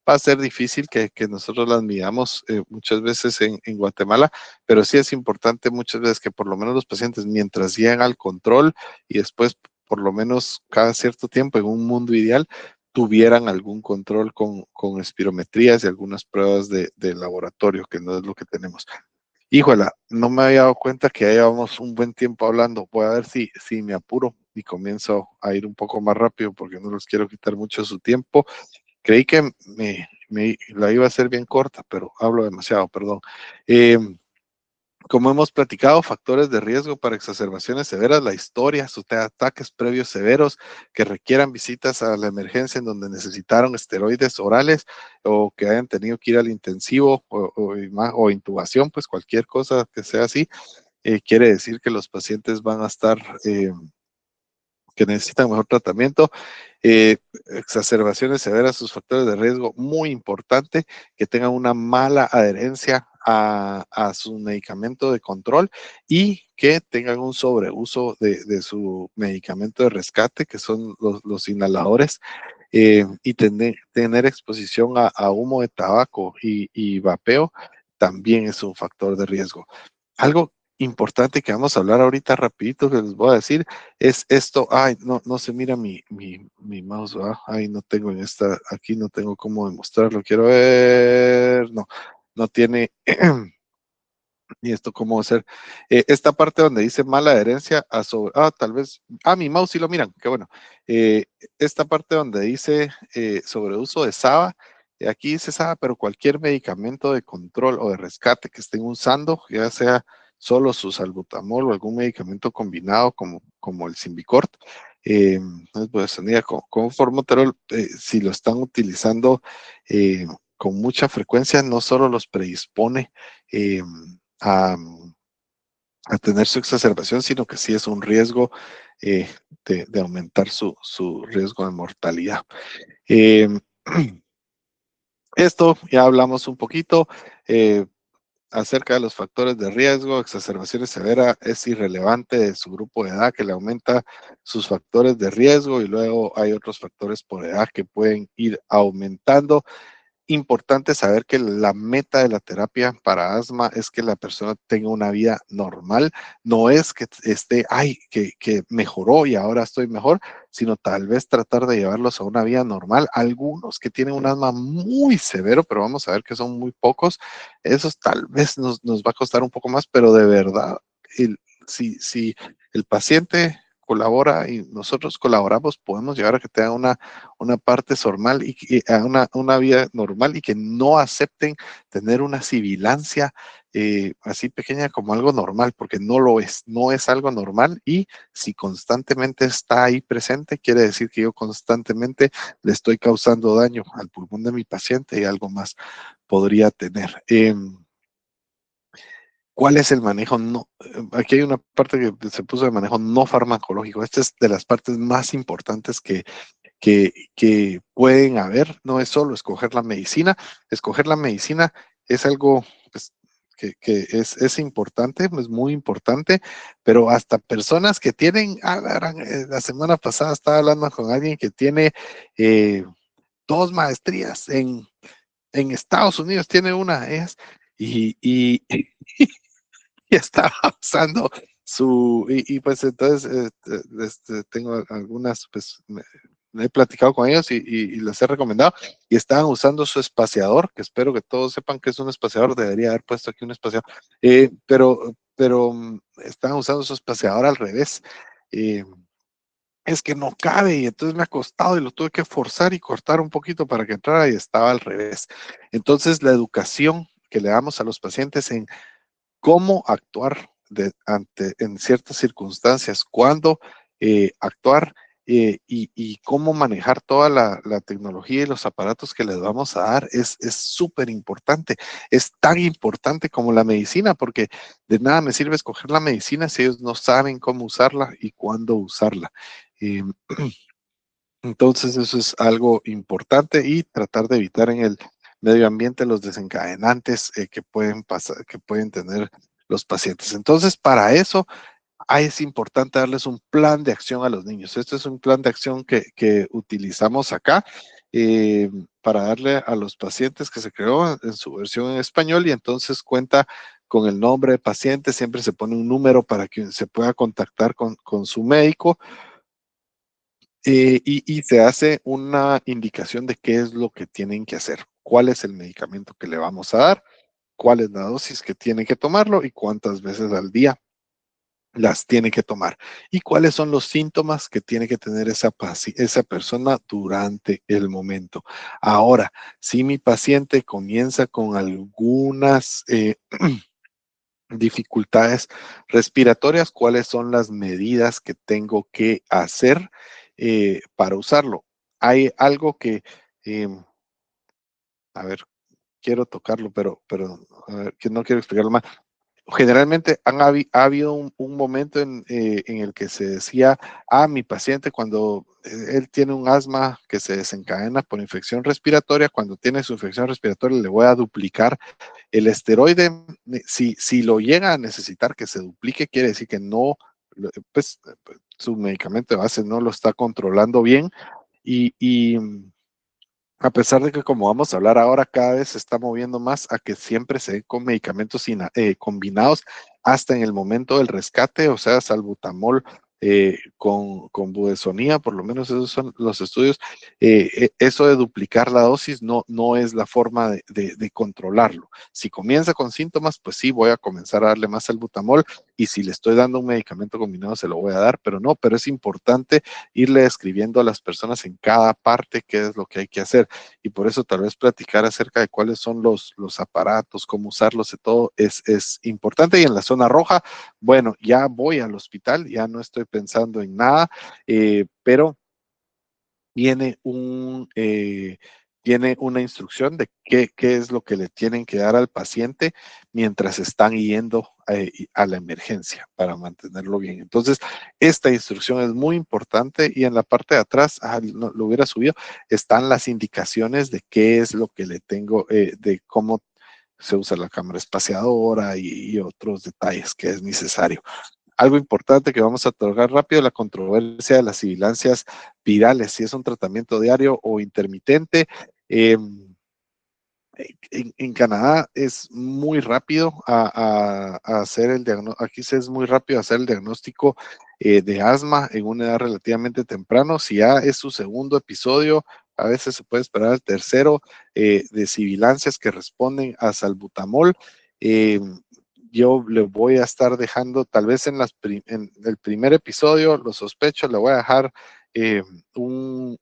Va a ser difícil que nosotros las midamos muchas veces en Guatemala, pero sí es importante muchas veces que por lo menos los pacientes, mientras llegan al control y después por lo menos cada cierto tiempo, en un mundo ideal, tuvieran algún control con espirometrías y algunas pruebas de laboratorio, que no es lo que tenemos. Híjola, no me había dado cuenta que ya llevamos un buen tiempo hablando. Voy a ver si me apuro y comienzo a ir un poco más rápido porque no les quiero quitar mucho su tiempo. Creí que la iba a hacer bien corta, pero hablo demasiado, perdón. Eh, Como hemos platicado, factores de riesgo para exacerbaciones severas, la historia, sus ataques previos severos que requieran visitas a la emergencia en donde necesitaron esteroides orales o que hayan tenido que ir al intensivo o intubación, pues cualquier cosa que sea así, quiere decir que los pacientes van a estar que necesitan mejor tratamiento, exacerbaciones severas, sus factores de riesgo, muy importante, que tengan una mala adherencia a su medicamento de control y que tengan un sobreuso de su medicamento de rescate, que son los inhaladores, y tener exposición a humo de tabaco y vapeo también es un factor de riesgo. Algo importante que vamos a hablar ahorita rapidito que les voy a decir es esto. Ay, no se mira mi mouse, ¿verdad? Ay, no tengo aquí no tengo cómo demostrarlo. Quiero ver. No tiene. ¿Y esto cómo hacer? Esta parte donde dice mala adherencia a sobre. Tal vez. Mi mouse sí lo miran, qué bueno. Eh, Esta parte donde dice sobreuso de SABA. Aquí dice SABA, pero cualquier medicamento de control o de rescate que estén usando, ya sea solo su salbutamol o algún medicamento combinado como el Symbicort, no es budesonía, con formoterol, si lo están utilizando con mucha frecuencia, no solo los predispone eh, a, a tener su exacerbación, sino que sí es un riesgo eh, de aumentar su riesgo de mortalidad. Eh, Esto ya hablamos un poquito acerca de los factores de riesgo. Exacerbaciones severas es irrelevante de su grupo de edad que le aumenta sus factores de riesgo, y luego hay otros factores por edad que pueden ir aumentando. Importante saber que la meta de la terapia para asma es que la persona tenga una vida normal. No es que esté, ay, que mejoró y ahora estoy mejor, sino tal vez tratar de llevarlos a una vida normal. Algunos que tienen un asma muy severo, pero vamos a ver que son muy pocos, esos tal vez nos va a costar un poco más, pero de verdad, el, si el paciente colabora y nosotros colaboramos, podemos llegar a que tenga una parte normal y a una vida normal, y que no acepten tener una sibilancia así pequeña como algo normal, porque no lo es, no es algo normal. Y si constantemente está ahí presente, quiere decir que yo constantemente le estoy causando daño al pulmón de mi paciente y algo más podría tener. ¿Cuál es el manejo? No, aquí hay una parte que se puso de manejo no farmacológico. Esta es de las partes más importantes que pueden haber. No es solo escoger la medicina. Escoger la medicina es algo pues, que es importante, es muy importante, pero hasta personas que tienen, la semana pasada estaba hablando con alguien que tiene 2 maestrías en Estados Unidos, tiene una de ellas, y y estaba usando y pues entonces tengo algunas, pues he platicado con ellos y les he recomendado, y estaban usando su espaciador, que espero que todos sepan que es un espaciador. Debería haber puesto aquí un espaciador, pero estaban usando su espaciador al revés. Eh, es que no cabe, y entonces me ha costado y lo tuve que forzar y cortar un poquito para que entrara, y estaba al revés. Entonces la educación que le damos a los pacientes en cómo actuar en ciertas circunstancias, cuándo actuar, y cómo manejar toda la tecnología y los aparatos que les vamos a dar es súper importante. Es tan importante como la medicina, porque de nada me sirve escoger la medicina si ellos no saben cómo usarla y cuándo usarla. Eh, entonces eso es algo importante, y tratar de evitar en el medio ambiente los desencadenantes que pueden pasar, que pueden tener los pacientes. Entonces, para eso es importante darles un plan de acción a los niños. Este es un plan de acción que utilizamos acá para darle a los pacientes, que se creó en su versión en español, y entonces cuenta con el nombre de paciente. Siempre se pone un número para que se pueda contactar con su médico, y se hace una indicación de qué es lo que tienen que hacer, cuál es el medicamento que le vamos a dar, cuál es la dosis que tiene que tomarlo y cuántas veces al día las tiene que tomar, y cuáles son los síntomas que tiene que tener esa persona durante el momento. Ahora, si mi paciente comienza con algunas dificultades respiratorias, ¿cuáles son las medidas que tengo que hacer para usarlo? Hay algo eh, a ver, quiero tocarlo, pero a ver, que no quiero explicarlo más. Generalmente ha habido un momento en el que se decía, mi paciente, cuando él tiene un asma que se desencadena por infección respiratoria, cuando tiene su infección respiratoria le voy a duplicar el esteroide. Si lo llega a necesitar que se duplique, quiere decir que no, pues su medicamento de base no lo está controlando bien, y a pesar de que, como vamos a hablar ahora, cada vez se está moviendo más a que siempre se den con medicamentos combinados hasta en el momento del rescate, o sea, salbutamol con budesonía, por lo menos esos son los estudios. Eso de duplicar la dosis no es la forma de controlarlo. Si comienza con síntomas, pues sí, voy a comenzar a darle más salbutamol, y si le estoy dando un medicamento combinado se lo voy a dar, pero es importante irle escribiendo a las personas en cada parte qué es lo que hay que hacer. Y por eso tal vez platicar acerca de cuáles son los aparatos, cómo usarlos y todo es importante. Y en la zona roja, bueno, ya voy al hospital, ya no estoy pensando en nada, pero tiene tiene una instrucción de qué es lo que le tienen que dar al paciente mientras están yendo a la emergencia para mantenerlo bien. Entonces, esta instrucción es muy importante y en la parte de atrás, no, lo hubiera subido, están las indicaciones de qué es lo que le tengo, de cómo se usa la cámara espaciadora y otros detalles que es necesario. Algo importante que vamos a tocar rápido, la controversia de las sibilancias virales, si es un tratamiento diario o intermitente. Eh, en Canadá es muy rápido a hacer el diagnóstico, aquí se es muy rápido hacer el diagnóstico de asma en una edad relativamente temprano. Si ya es su segundo episodio, a veces se puede esperar el tercero de sibilancias que responden a salbutamol. Eh, yo le voy a estar dejando, tal vez en el primer episodio, lo sospecho, le voy a dejar eh, un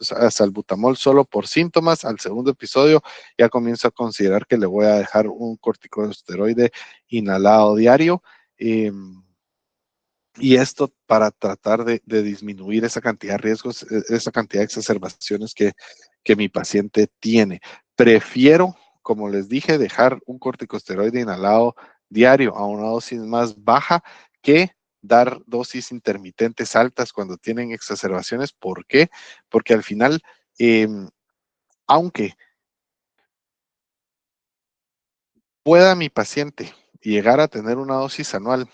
salbutamol solo por síntomas. Al segundo episodio ya comienzo a considerar que le voy a dejar un corticosteroide inhalado diario. Eh, y esto para tratar de disminuir esa cantidad de riesgos, esa cantidad de exacerbaciones que mi paciente tiene. Prefiero, como les dije, dejar un corticosteroide inhalado diario a una dosis más baja que dar dosis intermitentes altas cuando tienen exacerbaciones. ¿Por qué? Porque al final, eh, aunque pueda mi paciente llegar a tener una dosis anual,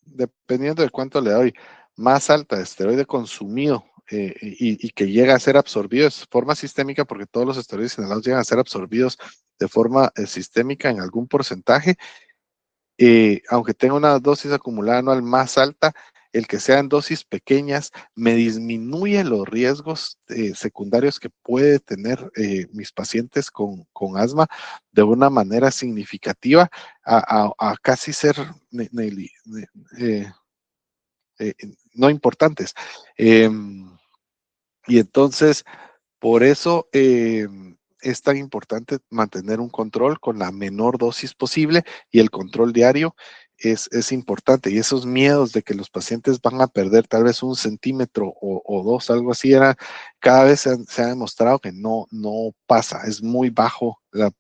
dependiendo de cuánto le doy, más alta de esteroide consumido y que llega a ser absorbido de forma sistémica, porque todos los esteroides inhalados llegan a ser absorbidos de forma sistémica en algún porcentaje, aunque tenga una dosis acumulada anual más alta, el que sean dosis pequeñas me disminuye los riesgos secundarios que puede tener mis pacientes con asma de una manera significativa a casi ser eh, eh, no importantes. Eh, y entonces, por eso es tan importante mantener un control con la menor dosis posible y el control diario es importante. Y esos miedos de que los pacientes van a perder tal vez un centímetro o dos, algo así, cada vez se ha demostrado que no pasa. Es muy bajo la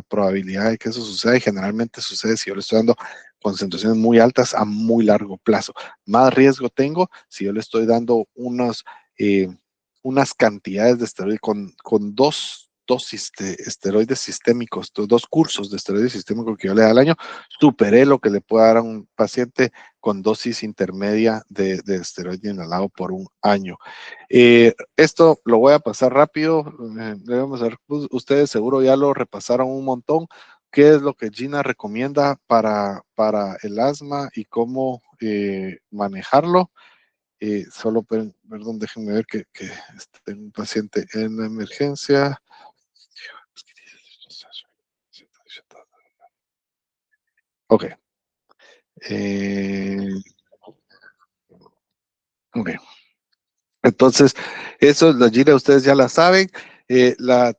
probabilidad de que eso suceda y generalmente sucede si yo le estoy dando concentraciones muy altas a muy largo plazo. Más riesgo tengo si yo le estoy dando eh, unas cantidades de esteroides con dos dosis de esteroides sistémicos, dos cursos de esteroides sistémicos que yo le da al año, superé lo que le pueda dar a un paciente con dosis intermedia de esteroide inhalado por un año. Esto lo voy a pasar rápido. Debemos ver, ustedes seguro ya lo repasaron un montón. ¿Qué es lo que Gina recomienda para el asma y cómo manejarlo? Solo, perdón, déjenme ver que tengo un paciente en la emergencia. Ok. Eh, ok. Entonces, eso, la Gina, ustedes ya la saben. La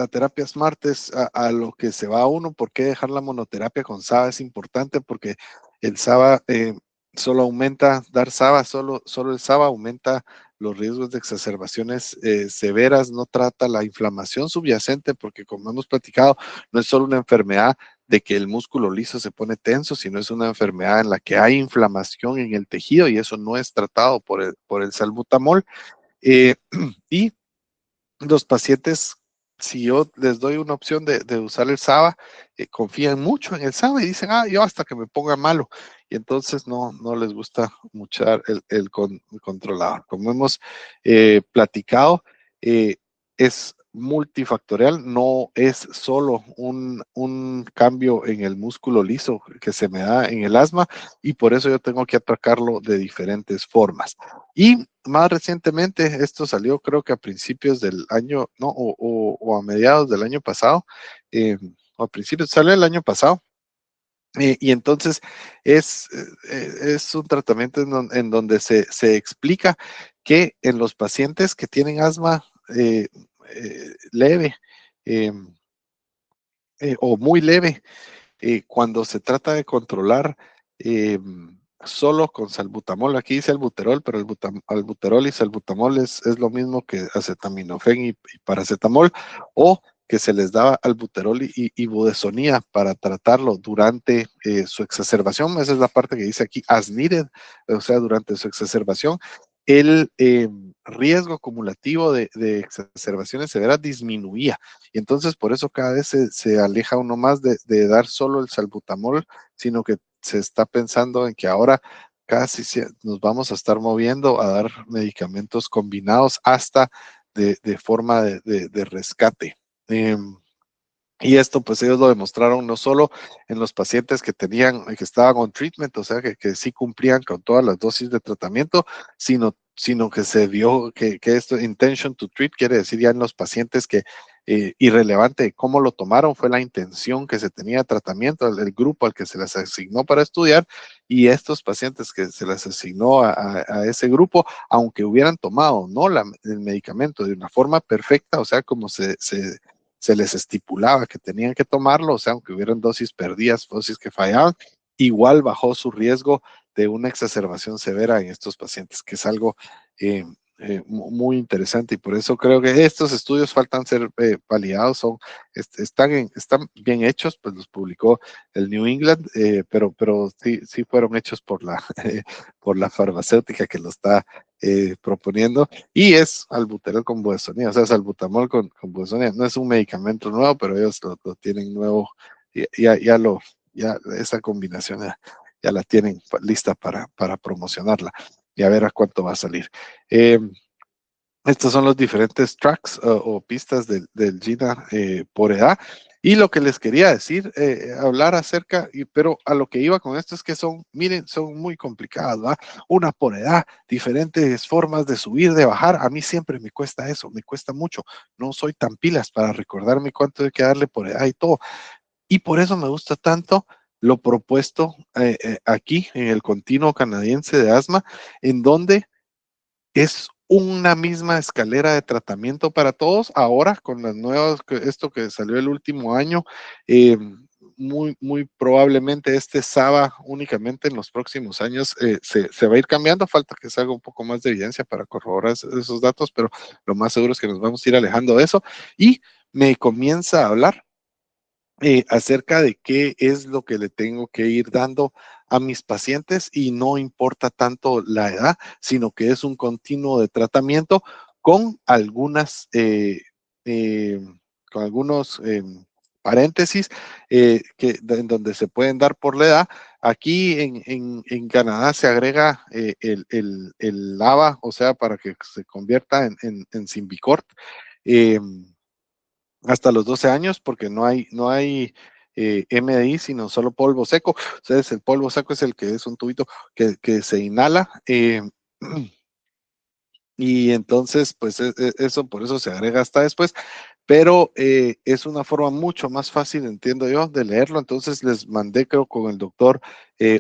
terapia SMART es a lo que se va uno. ¿Por qué dejar la monoterapia con SABA? Es importante porque el SABA solo aumenta, dar SABA, solo el SABA aumenta los riesgos de exacerbaciones severas, no trata la inflamación subyacente, porque como hemos platicado, no es solo una enfermedad de que el músculo liso se pone tenso, sino es una enfermedad en la que hay inflamación en el tejido y eso no es tratado por el salbutamol. Eh, y los pacientes, si yo les doy una opción de usar el SABA, confían mucho en el SABA y dicen, yo hasta que me ponga malo. Y entonces no les gusta mucho el controlador. Como hemos platicado, es multifactorial, no es solo un cambio en el músculo liso que se me da en el asma y por eso yo tengo que atacarlo de diferentes formas. Y más recientemente, esto salió creo que a principios del año, no, o a mediados del año pasado, o a principios, salió el año pasado, Y entonces es un tratamiento en donde se explica que en los pacientes que tienen asma leve eh, o muy leve, cuando se trata de controlar eh, solo con salbutamol, aquí dice albuterol, pero albuterol y salbutamol es lo mismo que acetaminofén y paracetamol, o que se les daba albuterol y budesonía para tratarlo durante su exacerbación. Esa es la parte que dice aquí, as needed, o sea, durante su exacerbación. El riesgo acumulativo de exacerbaciones severas disminuía. Y entonces por eso cada vez se aleja uno más de dar solo el salbutamol, sino que se está pensando en que ahora casi nos vamos a estar moviendo a dar medicamentos combinados hasta de forma de rescate. Y esto, pues ellos lo demostraron no solo en los pacientes que que estaban on treatment, o sea, que sí cumplían con todas las dosis de tratamiento, sino que se vio que esto, intention to treat, quiere decir ya en los pacientes que, irrelevante de cómo lo tomaron, fue la intención que se tenía de tratamiento, el grupo al que se les asignó para estudiar, y estos pacientes que se les asignó a ese grupo, aunque hubieran tomado no el medicamento de una forma perfecta, o sea, como se les estipulaba que tenían que tomarlo, o sea, aunque hubieran dosis perdidas, dosis que fallaban, igual bajó su riesgo de una exacerbación severa en estos pacientes, que es algo eh, muy interesante y por eso creo que estos estudios faltan ser validados, están bien hechos, pues los publicó el New England, pero sí fueron hechos por por la farmacéutica que lo está proponiendo y es albuterol con budesonida, o sea, salbutamol con budesonida. No es un medicamento nuevo, pero ellos lo tienen nuevo, ya esa combinación ya la tienen lista para promocionarla y a ver a cuánto va a salir. Eh, Estos son los diferentes tracks o pistas del GINA por edad. Y lo que les quería decir, hablar acerca, pero a lo que iba con esto es que miren, son muy complicadas, ¿va? Una por edad, diferentes formas de subir, de bajar. A mí siempre me cuesta eso, me cuesta mucho. No soy tan pilas para recordarme cuánto hay que darle por edad y todo. Y por eso me gusta tanto lo propuesto aquí en el Continuo Canadiense de Asma, en donde es una misma escalera de tratamiento para todos. Ahora, con las nuevas, esto que salió el último año, muy probablemente este SABA únicamente en los próximos años se va a ir cambiando. Falta que se haga un poco más de evidencia para corroborar esos datos, pero lo más seguro es que nos vamos a ir alejando de eso. Y me comienza a hablar acerca de qué es lo que le tengo que ir dando a mis pacientes y no importa tanto la edad, sino que es un continuo de tratamiento con eh, con algunos paréntesis en donde se pueden dar por la edad. Aquí en Canadá se agrega el ABA, o sea, para que se convierta en Symbicort. Eh, Hasta los 12 años, porque no hay MDI, sino solo polvo seco. Entonces, el polvo seco es el que es un tubito que se inhala. Y entonces, pues eso por eso se agrega hasta después, pero es una forma mucho más fácil, entiendo yo, de leerlo. Entonces les mandé, creo, con el doctor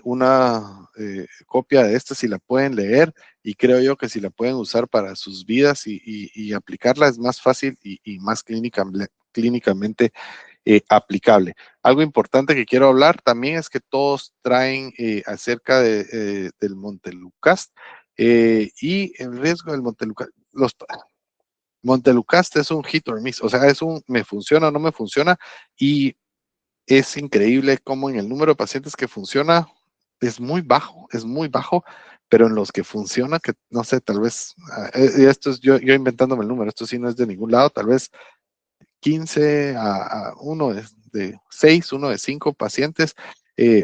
una copia de esta, si la pueden leer, y creo yo que si la pueden usar para sus vidas y aplicarla es más fácil y más clínicamente aplicable. Algo importante que quiero hablar también es que todos traen acerca del Montelukast y el riesgo del Montelukast. Montelukast es un hit or miss, o sea, me funciona o no me funciona y es increíble cómo en el número de pacientes que funciona es muy bajo, pero en los que funciona, que no sé, tal vez, esto es yo inventándome el número, esto sí no es de ningún lado, tal vez 15 a uno de 6, uno de 5 pacientes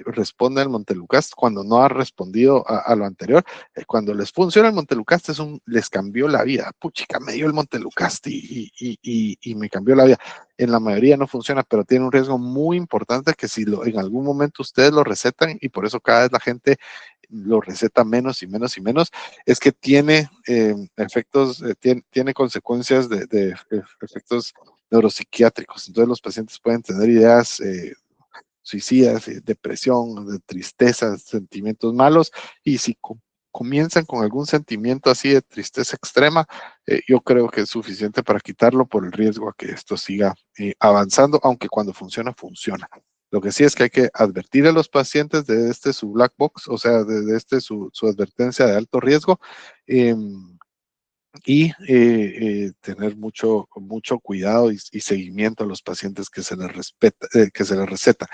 responde al Montelukast cuando no ha respondido a lo anterior. Cuando les funciona el Montelukast les cambió la vida. Puchica, me dio el Montelukast y me cambió la vida. En la mayoría no funciona, pero tiene un riesgo muy importante que si en algún momento ustedes lo recetan y por eso cada vez la gente lo receta menos y menos y menos, es que tiene efectos, tiene consecuencias de efectos neuropsiquiátricos. Entonces los pacientes pueden tener ideas suicidas, depresión, de tristeza, sentimientos malos, y si comienzan con algún sentimiento así de tristeza extrema, yo creo que es suficiente para quitarlo por el riesgo a que esto siga avanzando, aunque cuando funciona, funciona. Lo que sí es que hay que advertir a los pacientes de su black box, o sea, de su advertencia de alto riesgo, eh, y tener mucho cuidado y seguimiento a los pacientes que se les que se les receta.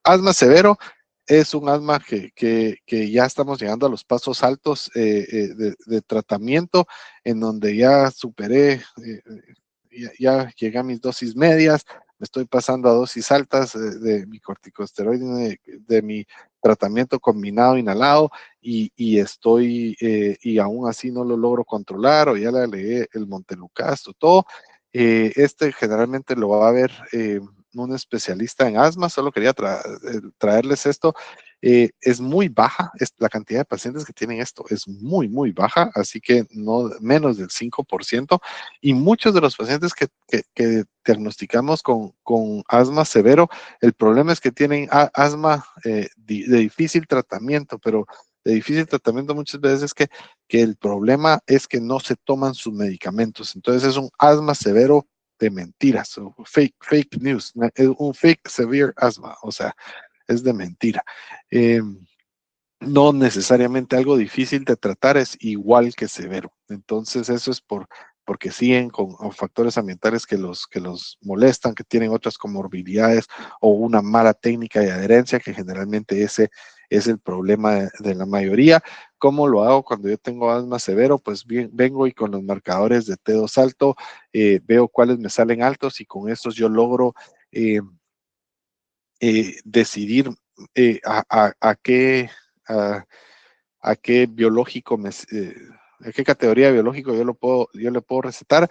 Asma severo es un asma que ya estamos llegando a los pasos altos de tratamiento, en donde ya superé, ya llegué a mis dosis medias, me estoy pasando a dosis altas de mi corticosteroide, de mi tratamiento combinado inhalado, y aún así no lo logro controlar, o ya le agregué el Montelukast o todo. Generalmente lo va a ver un especialista en asma. Solo quería traerles esto. Es muy baja, la cantidad de pacientes que tienen esto es muy baja, así que no menos del 5%, y muchos de los pacientes que diagnosticamos con asma severo, el problema es que tienen asma de difícil tratamiento, pero de difícil tratamiento muchas veces es que el problema es que no se toman sus medicamentos. Entonces es un asma severo de mentiras, o fake news, es un fake severe asthma, o sea, es de mentira. Eh, no necesariamente algo difícil de tratar es igual que severo. Entonces eso es porque siguen con factores ambientales que los molestan, que tienen otras comorbilidades o una mala técnica de adherencia, que generalmente ese es el problema de la mayoría. ¿Cómo lo hago cuando yo tengo asma severo? Pues bien, vengo y con los marcadores de T2 alto, veo cuáles me salen altos, y con estos yo logro decidir a qué... a qué biológico a qué categoría de biológico yo le puedo recetar.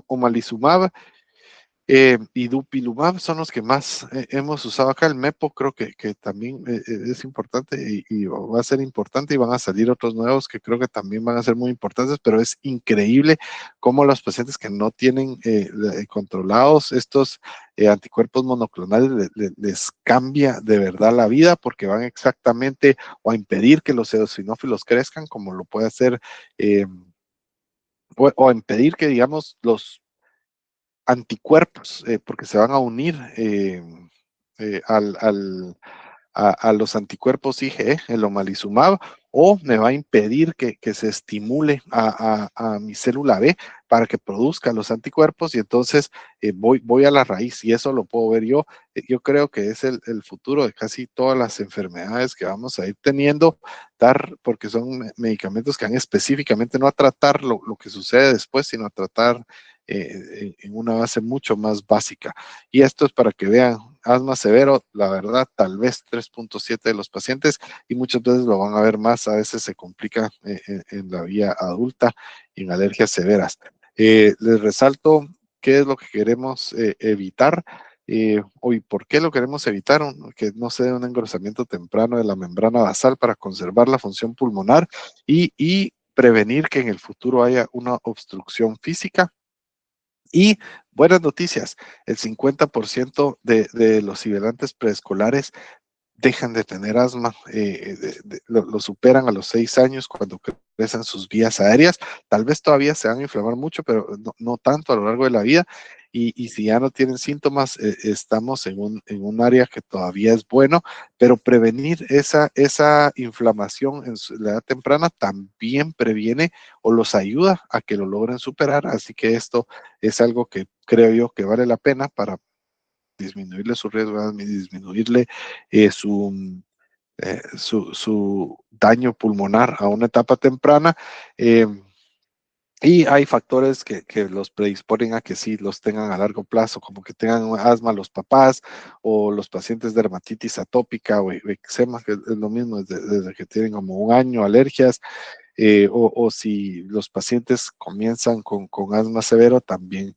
Omalizumab y Dupilumab son los que más hemos usado acá. El MEPO creo que también es importante, y va a ser importante, y van a salir otros nuevos que creo que también van a ser muy importantes, pero es increíble cómo los pacientes que no tienen controlados estos anticuerpos monoclonales les cambia de verdad la vida, porque van exactamente o a impedir que los eosinófilos crezcan, como lo puede hacer, o a impedir que, digamos, los anticuerpos, porque se van a unir eh, al, al, a los anticuerpos IgE, el omalizumab, o me va a impedir que se estimule a mi célula B para que produzca los anticuerpos, y entonces voy a la raíz, y eso lo puedo ver yo. Yo creo que es el futuro de casi todas las enfermedades que vamos a ir teniendo, porque son medicamentos que van específicamente no a tratar lo que sucede después, sino a tratar en una base mucho más básica. Y esto es para que vean, asma severo, la verdad, tal vez 3.7 de los pacientes, y muchas veces lo van a ver más, a veces se complica en la vía adulta, en alergias severas. Les resalto qué es lo que queremos evitar. ¿Y por qué lo queremos evitar? Que no se dé un engrosamiento temprano de la membrana basal para conservar la función pulmonar, y prevenir que en el futuro haya una obstrucción física. Y buenas noticias, el 50% de los sibilantes preescolares dejan de tener asma, lo superan a los 6 años cuando crecen sus vías aéreas. Tal vez todavía se van a inflamar mucho, pero no tanto a lo largo de la vida. Y si ya no tienen síntomas, estamos en un área que todavía es bueno, pero prevenir esa inflamación en la edad temprana también previene o los ayuda a que lo logren superar. Así que esto es algo que creo yo que vale la pena para disminuirle su riesgo, disminuirle eh, su, su daño pulmonar a una etapa temprana. Eh, y hay factores que los predisponen a que sí los tengan a largo plazo, como que tengan asma los papás, o los pacientes de dermatitis atópica o eczema, que es lo mismo desde que tienen como un año, alergias, o si los pacientes comienzan con asma severo, también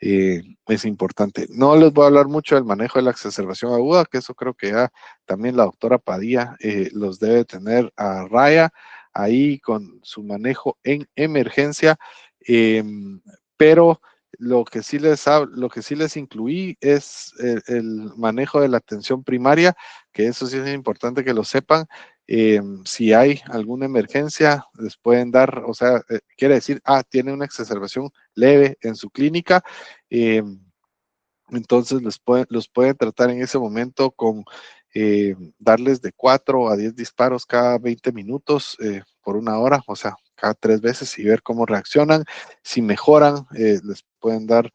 es importante. No les voy a hablar mucho del manejo de la exacerbación aguda, que eso creo que ya también la doctora Padilla los debe tener a raya ahí con su manejo en emergencia, eh, pero lo que sí les incluí es el manejo de la atención primaria, que eso sí es importante que lo sepan. Si hay alguna emergencia, les pueden dar, o sea, quiere decir, tiene una exacerbación leve en su clínica. eh, entonces los pueden tratar en ese momento con darles de 4 a 10 disparos cada 20 minutos por una hora, o sea, cada 3 veces y ver cómo reaccionan. Si mejoran, les pueden dar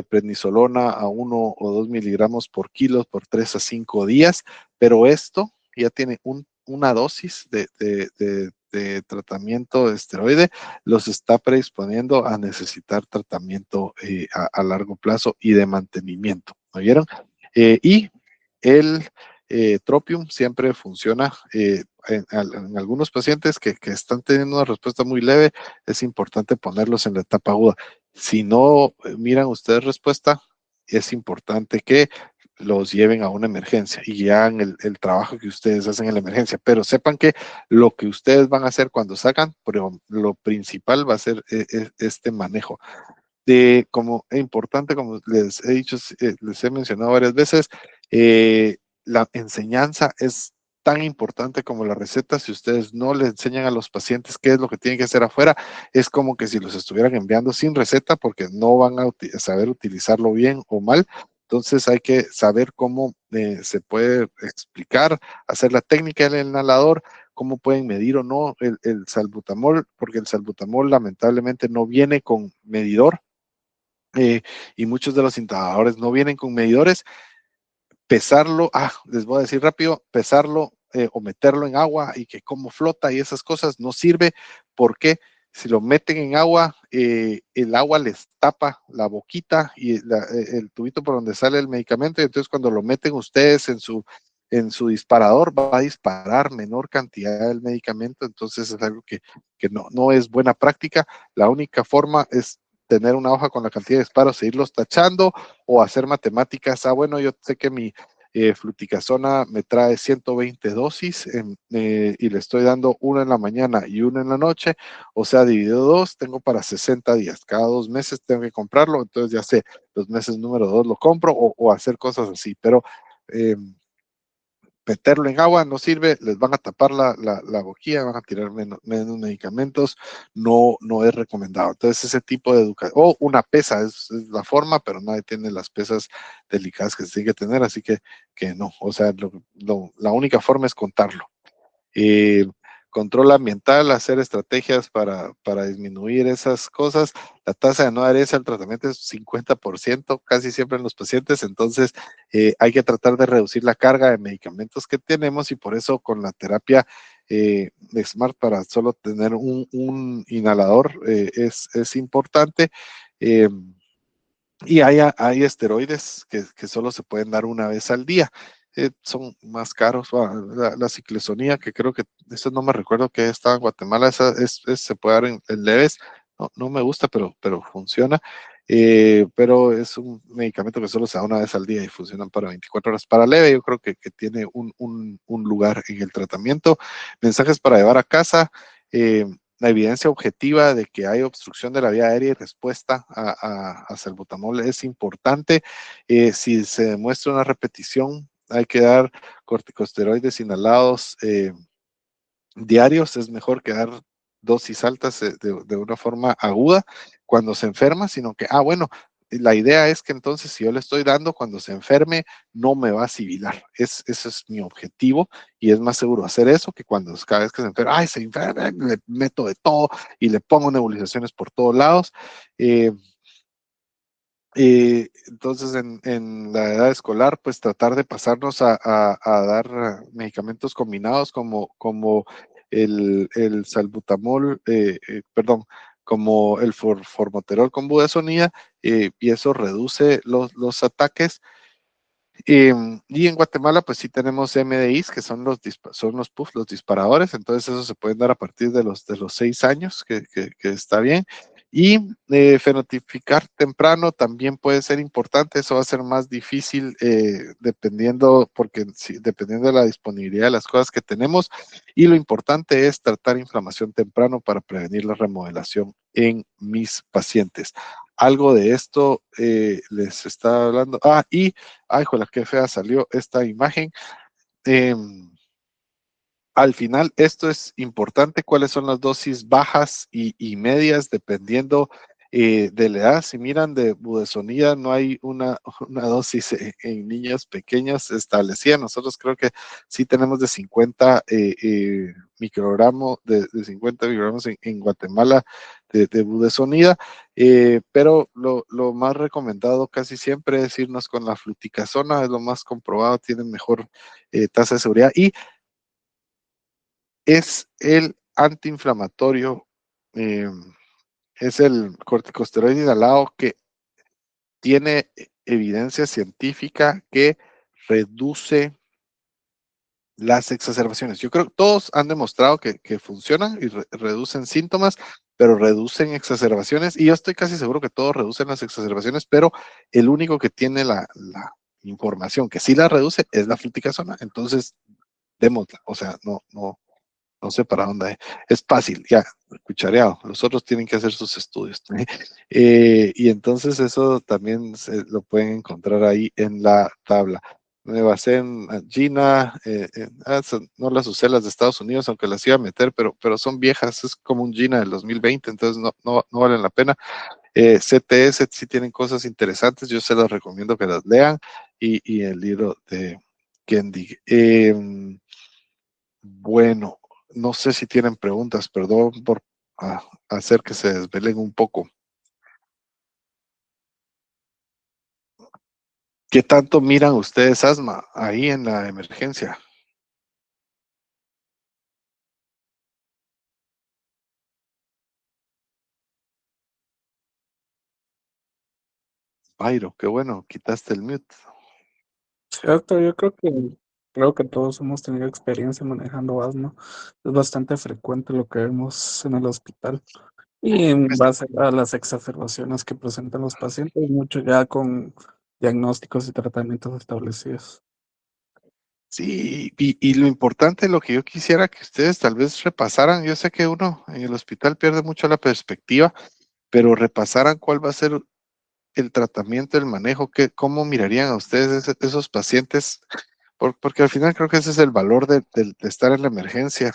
prednisolona a 1 o 2 miligramos por kilo por 3 a 5 días, pero esto ya tiene una dosis de tratamiento de esteroide, los está predisponiendo a necesitar tratamiento a largo plazo y de mantenimiento. ¿Me vieron? Y el tropium siempre funciona en algunos pacientes que están teniendo una respuesta muy leve. Es importante ponerlos en la etapa aguda. Si no miran ustedes respuesta, es importante que los lleven a una emergencia y hagan el trabajo que ustedes hacen en la emergencia, pero sepan que lo que ustedes van a hacer cuando salgan, pero lo principal va a ser este manejo. Como es importante, como les he dicho, les he mencionado varias veces, la enseñanza es tan importante como la receta. Si ustedes no le enseñan a los pacientes qué es lo que tienen que hacer afuera, es como que si los estuvieran enviando sin receta porque no van a saber utilizarlo bien o mal. Entonces hay que saber cómo se puede explicar, hacer la técnica del inhalador, cómo pueden medir o no el salbutamol, porque el salbutamol lamentablemente no viene con medidor. Y muchos de los inhaladores no vienen con medidores. Pesarlo, les voy a decir rápido, pesarlo o meterlo en agua y que cómo flota y esas cosas no sirve porque si lo meten en agua, el agua les tapa la boquita y el tubito por donde sale el medicamento, y entonces cuando lo meten ustedes en su disparador va a disparar menor cantidad del medicamento, entonces es algo que no es buena práctica. La única forma es tener una hoja con la cantidad de disparos e irlos tachando o hacer matemáticas. Bueno, yo sé que mi fluticasona me trae 120 dosis y le estoy dando una en la mañana y una en la noche, o sea, dividido dos, tengo para 60 días. Cada 2 meses tengo que comprarlo, entonces ya sé, los meses número 2 lo compro o hacer cosas así, pero eh, meterlo en agua no sirve, les van a tapar la boquilla, van a tirar menos medicamentos, no es recomendado. Entonces ese tipo de educación, o una pesa es la forma, pero nadie tiene las pesas delicadas que se tiene que tener, así que no, o sea, la única forma es contarlo. eh, Control ambiental, hacer estrategias para disminuir esas cosas. La tasa de no adherencia al tratamiento es 50% casi siempre en los pacientes, entonces hay que tratar de reducir la carga de medicamentos que tenemos y por eso con la terapia de Smart para solo tener un inhalador es importante. Eh, y hay esteroides que solo se pueden dar una vez al día. Son más caros. La ciclesonía, que creo que, eso no me recuerdo que estaba en Guatemala, esa se puede dar en leves. No me gusta, pero funciona. Pero es un medicamento que solo se da una vez al día y funcionan para 24 horas. Para leve, yo creo que tiene un lugar en el tratamiento. Mensajes para llevar a casa. La evidencia objetiva de que hay obstrucción de la vía aérea y respuesta a salbutamol es importante. Si se demuestra una repetición, hay que dar corticosteroides inhalados diarios. Es mejor que dar dosis altas de una forma aguda cuando se enferma, sino que, bueno, la idea es que entonces si yo le estoy dando cuando se enferme, no me va a sibilar. Ese es mi objetivo y es más seguro hacer eso que cuando cada vez que se enferma, se enferma, le meto de todo y le pongo nebulizaciones por todos lados. Eh, entonces, en la edad escolar, pues tratar de pasarnos a dar medicamentos combinados como el salbutamol, perdón, como el formoterol con budesonida, y eso reduce los ataques. Y en Guatemala, pues sí tenemos MDIs, que son los PUF, los disparadores, entonces eso se pueden dar a partir de los 6 años, que está bien. Y fenotipicar temprano también puede ser importante, eso va a ser más difícil porque dependiendo de la disponibilidad de las cosas que tenemos. Y lo importante es tratar inflamación temprano para prevenir la remodelación en mis pacientes. algo de esto les está hablando. Ay, joder, qué fea salió esta imagen. Al final, esto es importante, cuáles son las dosis bajas y medias, dependiendo de la edad. Si miran de budesonida, no hay una dosis en niños pequeños establecida. Nosotros creo que sí tenemos de 50 microgramos, de 50 microgramos en Guatemala de budesonida, pero lo más recomendado casi siempre es irnos con la fluticasona, es lo más comprobado, tiene mejor tasa de seguridad y es el antiinflamatorio, eh, es el corticosteroide inhalado que tiene evidencia científica que reduce las exacerbaciones. Yo creo que todos han demostrado que funcionan y reducen síntomas, pero reducen exacerbaciones. Y yo estoy casi seguro que todos reducen las exacerbaciones, pero el único que tiene la información que sí la reduce es la fluticasona. Entonces, démosla. O sea, no sé para dónde. Es fácil, ya, cuchareado. Los otros tienen que hacer sus estudios. Y entonces eso también se lo pueden encontrar ahí en la tabla. Me basé en Gina, no las usé las de Estados Unidos, aunque las iba a meter, pero son viejas, es como un Gina del 2020, entonces no valen la pena. CTS sí tienen cosas interesantes, yo se las recomiendo que las lean, y el libro de Kendi. Bueno, no sé si tienen preguntas, perdón por hacer que se desvelen un poco. ¿Qué tanto miran ustedes asma ahí en la emergencia? Jairo, qué bueno, quitaste el mute. Cierto, yo creo que todos hemos tenido experiencia manejando asma. Es bastante frecuente lo que vemos en el hospital. Y en Pues, base a las exacerbaciones que presentan los pacientes, mucho ya con diagnósticos y tratamientos establecidos. sí, y lo importante, lo que yo quisiera que ustedes tal vez repasaran, yo sé que uno en el hospital pierde mucho la perspectiva, pero repasaran cuál va a ser el tratamiento, el manejo, cómo mirarían a ustedes esos pacientes. Porque al final creo que ese es el valor de estar en la emergencia.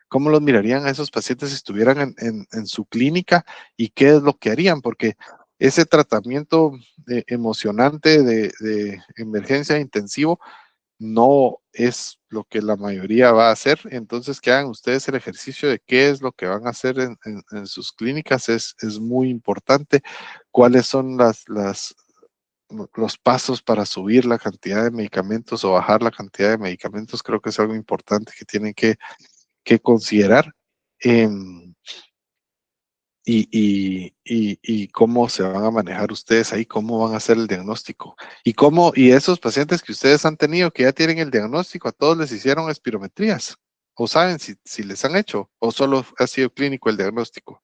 ¿Cómo los mirarían a esos pacientes si estuvieran en su clínica y qué es lo que harían? Porque ese tratamiento emocionante de emergencia intensivo no es lo que la mayoría va a hacer. Entonces, que hagan ustedes el ejercicio de qué es lo que van a hacer en sus clínicas es muy importante. ¿Cuáles son los pasos para subir la cantidad de medicamentos o bajar la cantidad de medicamentos? Creo que es algo importante que tienen que considerar. em, y cómo se van a manejar ustedes ahí, cómo van a hacer el diagnóstico. Y esos pacientes que ustedes han tenido, que ya tienen el diagnóstico, a todos les hicieron espirometrías. ¿O saben si les han hecho? ¿O solo ha sido clínico el diagnóstico?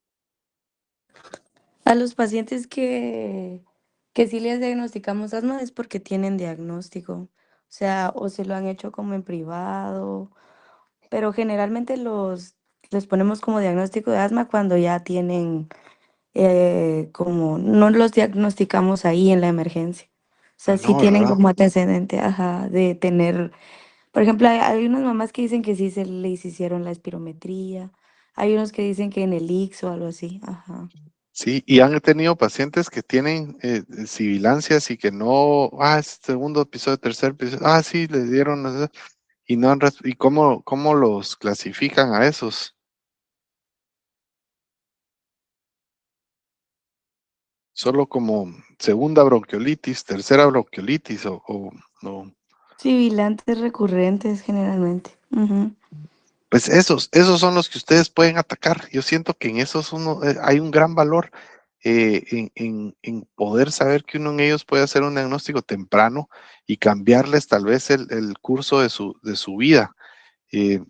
A los pacientes que sí les diagnosticamos asma es porque tienen diagnóstico, o sea, o se lo han hecho como en privado, pero generalmente les ponemos como diagnóstico de asma cuando ya tienen, como no los diagnosticamos ahí en la emergencia. O sea, sí No, tienen ¿verdad? como antecedente, ajá, de tener, por ejemplo, hay unas mamás que dicen que sí se les hicieron la espirometría, hay unos que dicen que en el ICS o algo así, ajá. Sí, y han tenido pacientes que tienen sibilancias y que no, es segundo episodio, tercer episodio, sí, le dieron, y no y cómo los clasifican a esos, solo como segunda bronquiolitis, tercera bronquiolitis o no. Sibilantes recurrentes generalmente. Ujú. Pues esos son los que ustedes pueden atacar. Yo siento que en esos hay un gran valor en poder saber que uno en ellos puede hacer un diagnóstico temprano y cambiarles tal vez el curso de su vida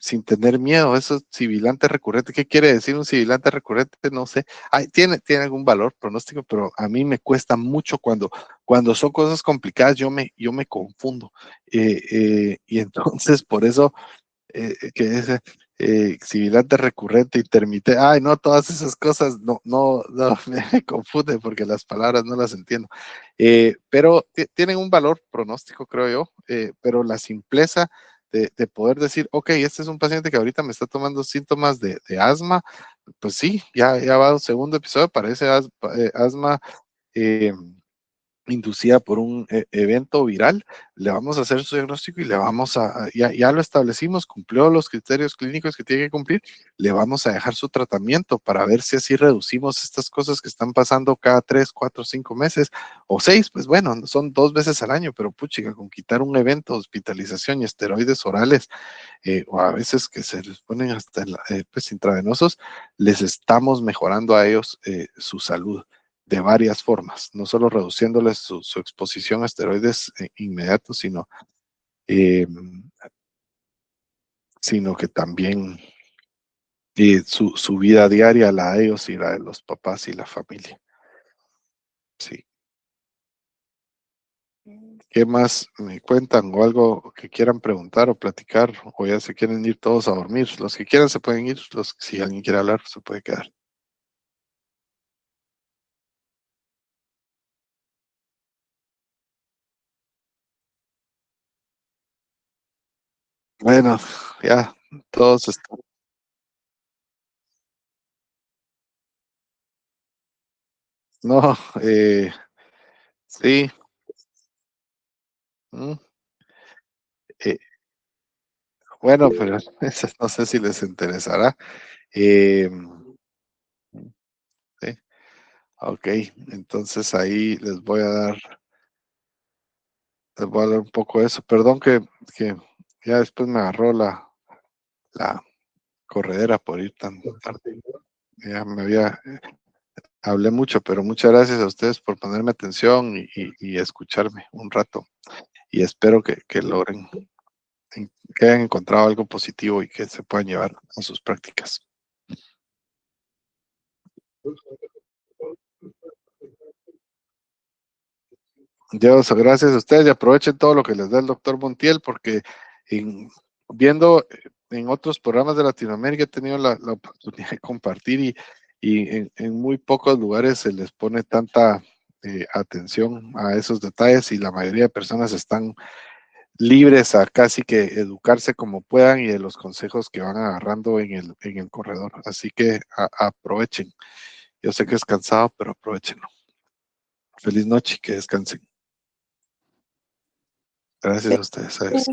sin tener miedo. Eso es sibilante recurrente. ¿Qué quiere decir un sibilante recurrente? No sé. Tiene algún valor pronóstico, pero a mí me cuesta mucho cuando son cosas complicadas, yo me confundo. Y entonces por eso sibilante recurrente, intermitente. Ay, no, todas esas cosas no me confunden porque las palabras no las entiendo. Pero tienen un valor pronóstico, creo yo, pero la simpleza de poder decir, ok, este es un paciente que ahorita me está tomando síntomas de asma, pues sí, ya va un segundo episodio, parece asma. eh, Inducida por un evento viral, le vamos a hacer su diagnóstico y le vamos ya lo establecimos, cumplió los criterios clínicos que tiene que cumplir, le vamos a dejar su tratamiento para ver si así reducimos estas cosas que están pasando cada 3, 4, 5 meses o 6, pues bueno, son 2 veces al año, pero puchica, con quitar un evento, hospitalización y esteroides orales, o a veces que se les ponen hasta pues, intravenosos, les estamos mejorando a ellos su salud de varias formas, no solo reduciéndoles su exposición a esteroides inmediatos, eh, sino que también su vida diaria, la de ellos y la de los papás y la familia. Sí. ¿Qué más me cuentan o algo que quieran preguntar o platicar? O ya se quieren ir todos a dormir. Los que quieran se pueden ir, si alguien quiere hablar se puede quedar. Bueno, ya todos están. No, sí. mm, eh, bueno, pero esas no sé si les interesará. Eh, sí, ok, entonces ahí les voy a dar un poco de eso. Perdón que ya después me agarró la corredera por ir tan tarde. Ya hablé mucho, pero muchas gracias a ustedes por ponerme atención y escucharme un rato. Y espero que logren, que hayan encontrado algo positivo y que se puedan llevar a sus prácticas. Dios, gracias a ustedes y aprovechen todo lo que les da el doctor Montiel, porque en, viendo en otros programas de Latinoamérica he tenido la oportunidad de compartir y en muy pocos lugares se les pone tanta atención a esos detalles y la mayoría de personas están libres a casi que educarse como puedan y de los consejos que van agarrando en el corredor. Así que aprovechen. Yo sé que es cansado, pero aprovechenlo. Feliz noche y que descansen. Gracias a ustedes. Adiós.